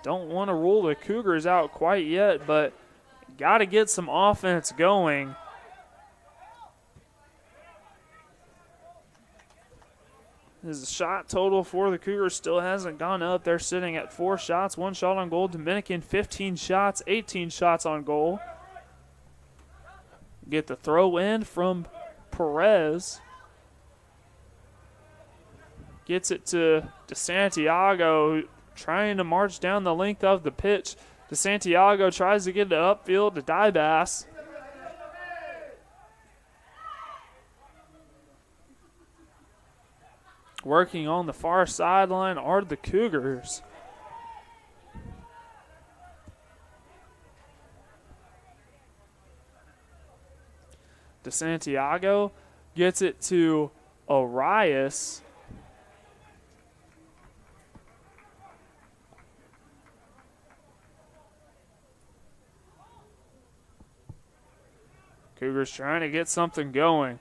Don't want to rule the Cougars out quite yet, but got to get some offense going. His shot total for the Cougars still hasn't gone up. They're sitting at 4 shots, 1 shot on goal. Dominican 15 shots, 18 shots on goal. Get the throw in from Perez. Gets it to DeSantiago, trying to march down the length of the pitch. DeSantiago tries to get it upfield to Dybas. Working on the far sideline are the Cougars. DeSantiago gets it to Arias. Cougars trying to get something going.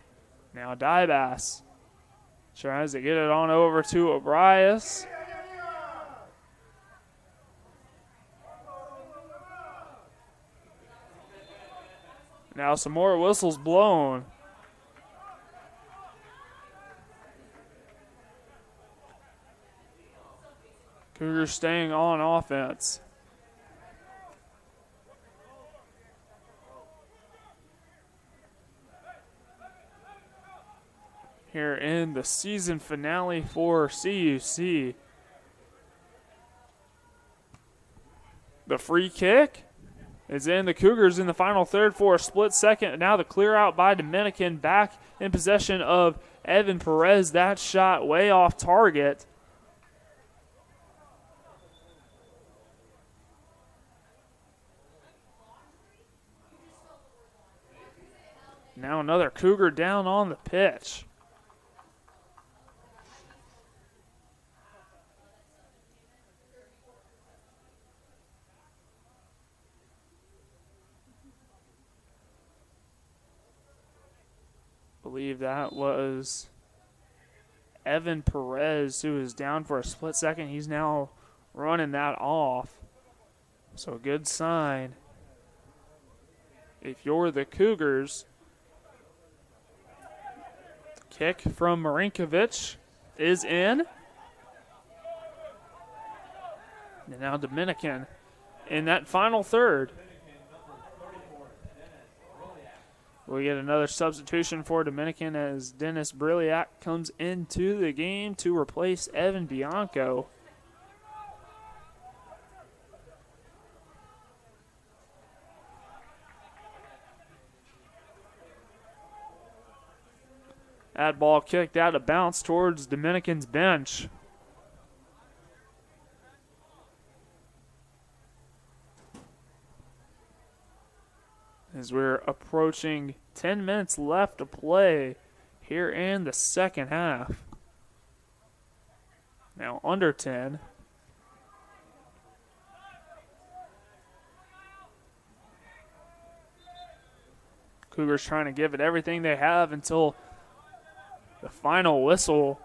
Now Dybas tries to get it on over to Arias. Now some more whistles blown. Cougars staying on offense. Here in the season finale for CUC. The free kick is in. The Cougars in the final third for a split second. Now the clear out by Dominican, back in possession of Evan Perez. That shot way off target. Now another Cougar down on the pitch. I believe that was Evan Perez, who was down for a split second. He's now running that off. So a good sign. If you're the Cougars, kick from Marinkovic is in. And now Dominican in that final third. We get another substitution for Dominican as Dennis Briliak comes into the game to replace Evan Bianco. That ball kicked out of bounds towards Dominican's bench. As we're approaching 10 minutes left to play here in the second half. Now under 10. Cougars trying to give it everything they have until the final whistle.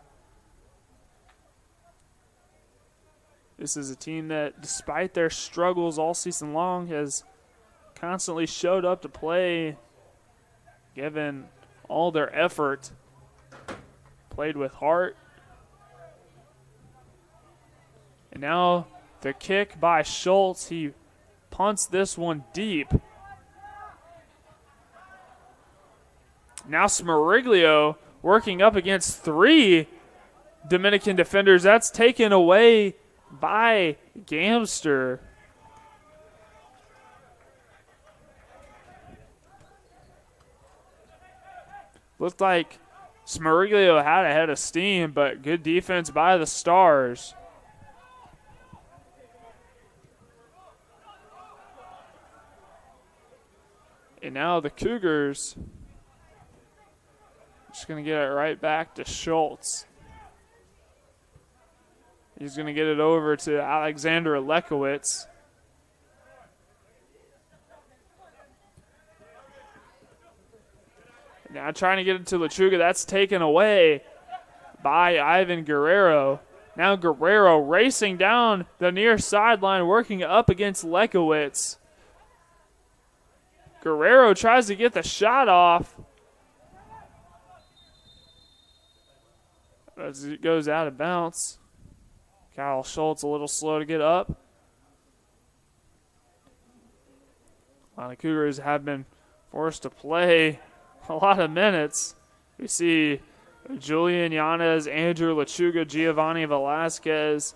This is a team that, despite their struggles all season long, has constantly showed up to play, given all their effort, played with heart. And now the kick by Schultz. He punts this one deep. Now Smariglio working up against 3 Dominican defenders. That's taken away by Gamster. Looked like Smariglio had a head of steam, but good defense by the Stars. And now the Cougars just going to get it right back to Schultz. He's going to get it over to Alexander Lekowitz. Now trying to get it to Lechuga. That's taken away by Ivan Guerrero. Now Guerrero racing down the near sideline, working up against Lekowitz. Guerrero tries to get the shot off as it goes out of bounds. Kyle Schultz a little slow to get up. A lot of Cougars have been forced to play a lot of minutes. We see Julian Yanez, Andrew Lechuga, Giovanni Velasquez,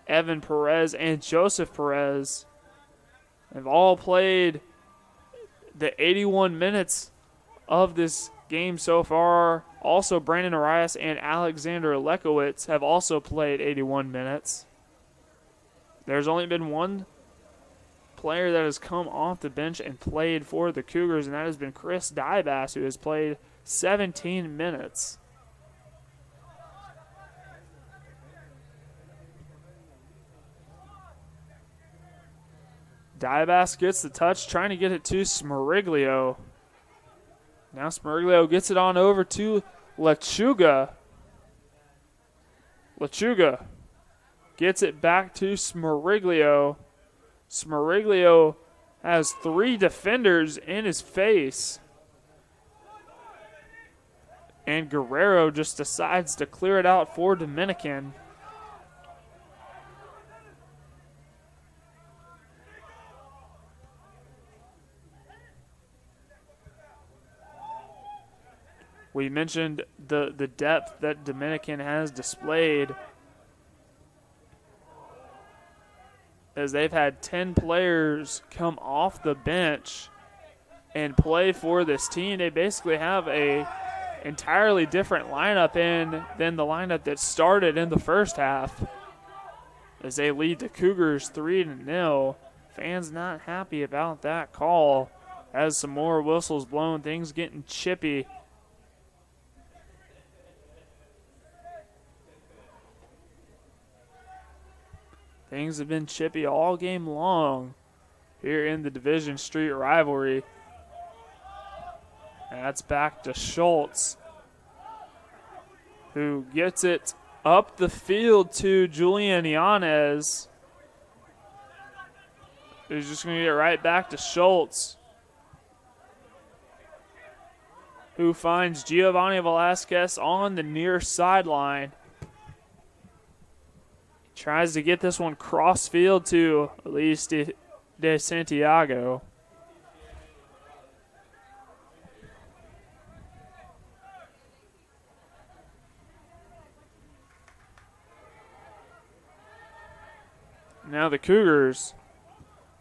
Evan Perez, and Joseph Perez have all played the 81 minutes of this game so far. Also, Brandon Arias and Alexander Lekowitz have also played 81 minutes. There's only been one player that has come off the bench and played for the Cougars, and that has been Chris Dybas, who has played 17 minutes. Dybas gets the touch, trying to get it to Smariglio. Now Smariglio gets it on over to Lechuga. Lechuga gets it back to Smariglio. Smariglio has 3 defenders in his face. And Guerrero just decides to clear it out for Dominican. We mentioned the depth that Dominican has displayed, as they've had 10 players come off the bench and play for this team. They basically have a entirely different lineup than the lineup that started in the first half, as they lead the Cougars 3-0. Fans not happy about that call, as some more whistles blown, things getting chippy. Things have been chippy all game long here in the Division Street rivalry. And that's back to Schultz, who gets it up the field to Julian Yanez, who's just going to get right back to Schultz, who finds Giovanni Velasquez on the near sideline. Tries to get this one cross field to Luis de Santiago. Now the Cougars.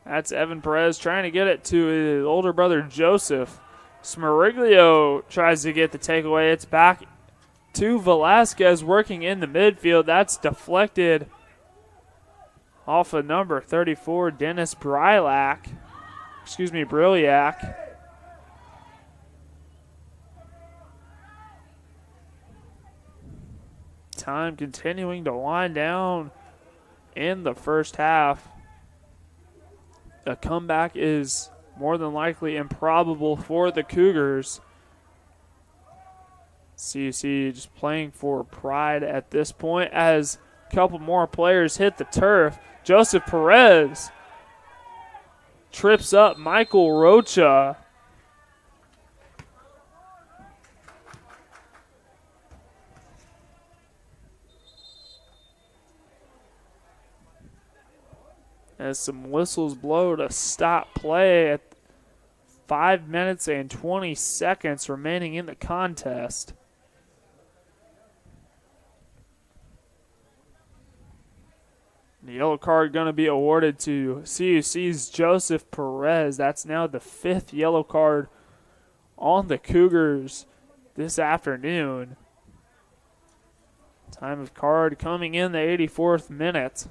That's Evan Perez trying to get it to his older brother Joseph. Smariglio tries to get the takeaway. It's back to Velasquez working in the midfield. That's deflected off of number 34, Dennis Brilak. Time continuing to wind down in the first half. The comeback is more than likely improbable for the Cougars. CUC just playing for pride at this point as a couple more players hit the turf. Joseph Perez trips up Michael Rocha. As some whistles blow to stop play at 5 minutes and 20 seconds remaining in the contest. The yellow card going to be awarded to CUC's Joseph Perez. That's now the 5th yellow card on the Cougars this afternoon. Time of card coming in the 84th minute.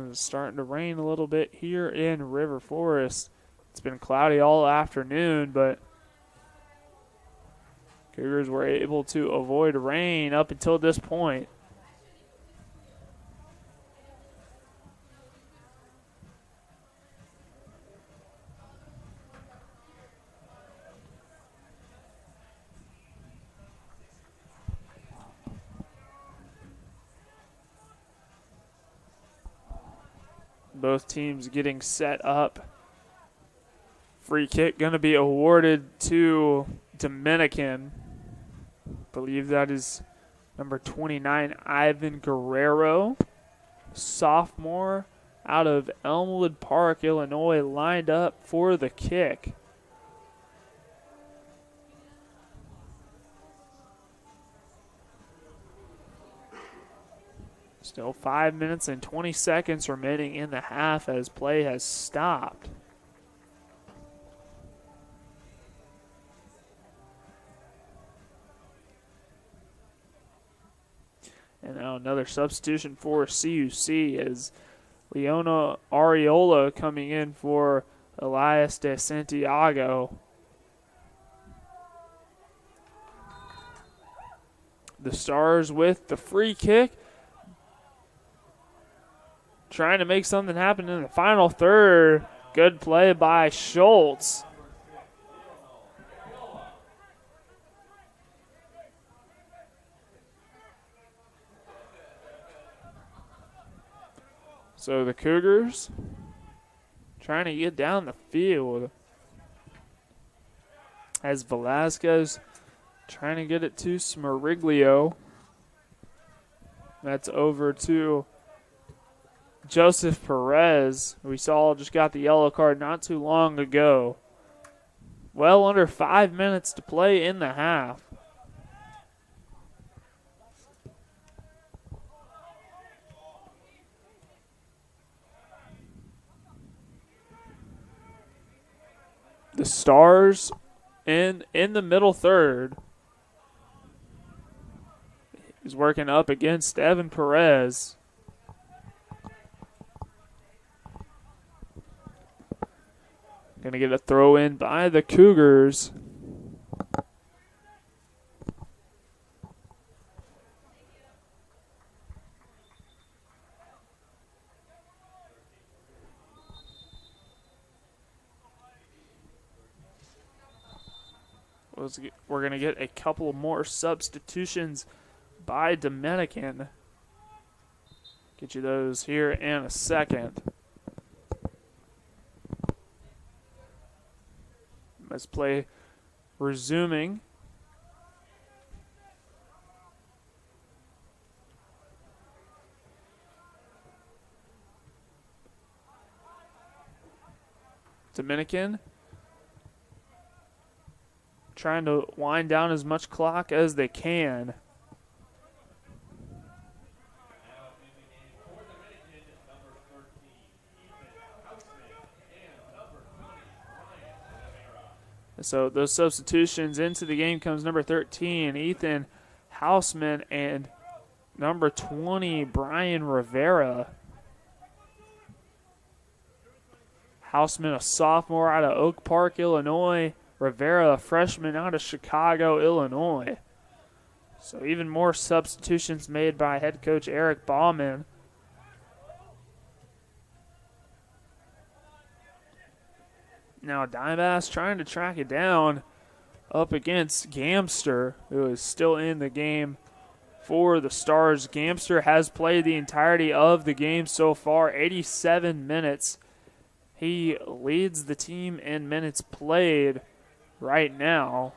It's starting to rain a little bit here in River Forest. It's been cloudy all afternoon, but Cougars were able to avoid rain up until this point. Both teams getting set up. Free kick going to be awarded to Dominican. I believe that is number 29, Ivan Guerrero, sophomore out of Elmwood Park, Illinois, lined up for the kick. Still 5 minutes and 20 seconds remaining in the half as play has stopped. And now another substitution for CUC as Leona Ariola coming in for Elias de Santiago. The Stars with the free kick, trying to make something happen in the final third. Good play by Schultz. So the Cougars trying to get down the field as Velasquez trying to get it to Smeriglio. That's over to Joseph Perez, who we saw just got the yellow card not too long ago. Well under 5 minutes to play in the half. The Stars in the middle third. He's working up against Evan Perez. Going to get a throw in by the Cougars. We're going to get a couple more substitutions by Dominican. Get you those here in a second. As play resuming. Dominican trying to wind down as much clock as they can. So those substitutions into the game comes number 13, Ethan Hausman, and number 20, Brian Rivera. Hausman, a sophomore out of Oak Park, Illinois. Rivera, a freshman out of Chicago, Illinois. So even more substitutions made by head coach Eric Baumann. Now Dimebass trying to track it down up against Gamster, who is still in the game for the Stars. Gamster has played the entirety of the game so far, 87 minutes. He leads the team in minutes played right now,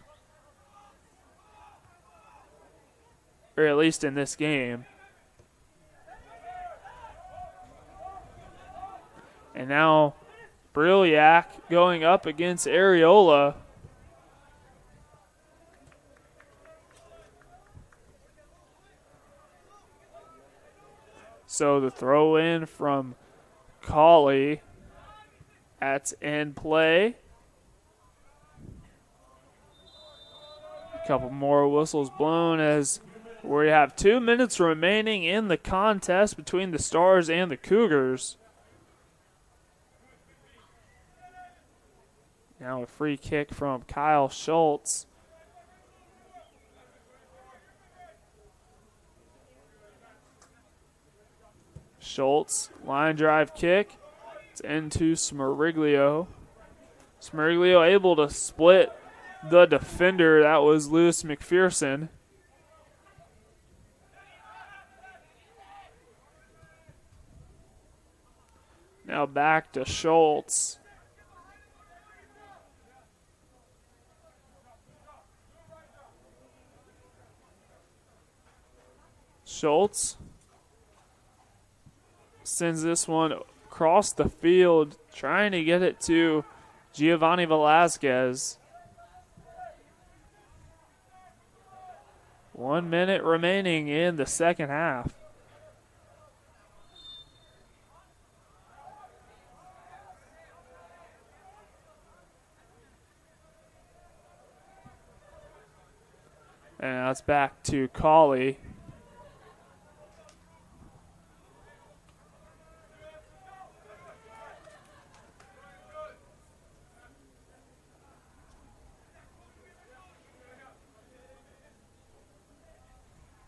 or at least in this game. And now Brilliak going up against Areola. So the throw in from Colley at in play. A couple more whistles blown as we have 2 minutes remaining in the contest between the Stars and the Cougars. Now a free kick from Kyle Schultz. Schultz, line drive kick. It's into Smeriglio. Smeriglio able to split the defender. That was Lewis McPherson. Now back to Schultz. Schultz sends this one across the field, trying to get it to Giovanni Velasquez. 1 minute remaining in the second half. And now it's back to Colley.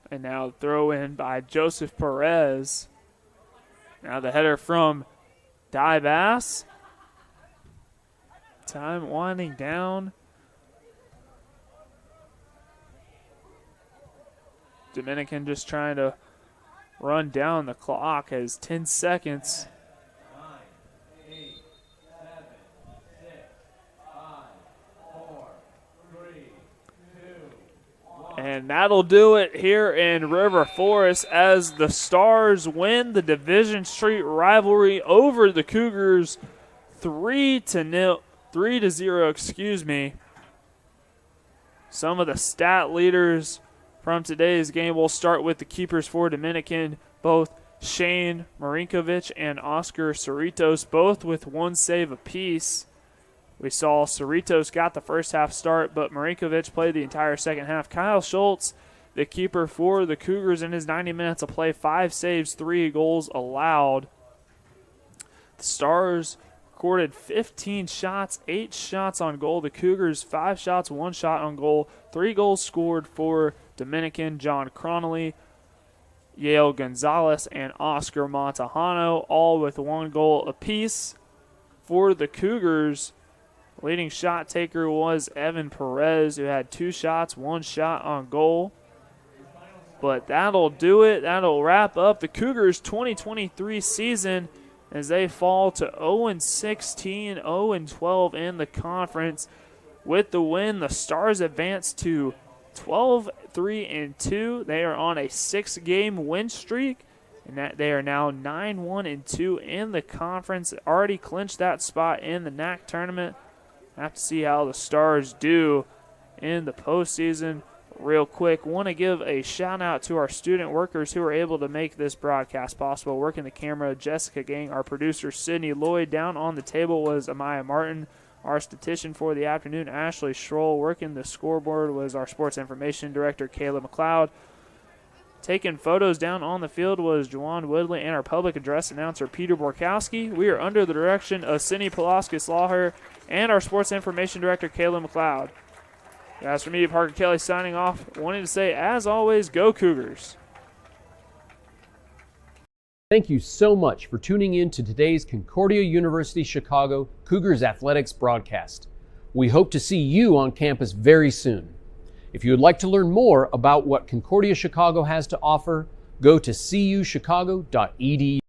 And now throw in by Joseph Perez. Now the header from Dimebass. Time winding down. Dominican just trying to run down the clock as 10 seconds. 9, 8, 7, 6, 5, 4, 3, 2, 1. And that'll do it here in River Forest as the Stars win the Division Street rivalry over the Cougars 3-0, excuse me. Some of the stat leaders from today's game, we'll start with the keepers for Dominican, both Shane Marinkovic and Oscar Cerritos, both with 1 save apiece. We saw Cerritos got the first half start, but Marinkovic played the entire second half. Kyle Schultz, the keeper for the Cougars, in his 90 minutes of play, 5 saves, 3 goals allowed. The Stars recorded 15 shots, 8 shots on goal. The Cougars, 5 shots, 1 shot on goal. 3 goals scored for Dominican: John Cronley, Yale Gonzalez, and Oscar Montejano, all with 1 goal apiece. For the Cougars, leading shot taker was Evan Perez, who had 2 shots, 1 shot on goal. But that'll do it. That'll wrap up the Cougars' 2023 season as they fall to 0-16, 0-12 in the conference. With the win, the Stars advance to 12-3-2. They are on a 6-game win streak, and that they are now 9-1-2 in the conference. Already clinched that spot in the NAC tournament. Have to see how the Stars do in the postseason. Real quick, want to give a shout out to our student workers who are able to make this broadcast possible. Working the camera, Jessica Gang, our producer Sydney Lloyd. Down on the table was Amaya Martin. Our statistician for the afternoon, Ashley Schroll. Working the scoreboard was our sports information director, Kayla McLeod. Taking photos down on the field was Juwan Woodley and our public address announcer Peter Borkowski. We are under the direction of Cindy Pulaskis-Laher and our sports information director Kayla McLeod. As for me, Parker Kelly signing off, wanting to say, as always, go Cougars. Thank you so much for tuning in to today's Concordia University Chicago Cougars Athletics broadcast. We hope to see you on campus very soon. If you would like to learn more about what Concordia Chicago has to offer, go to cuchicago.edu.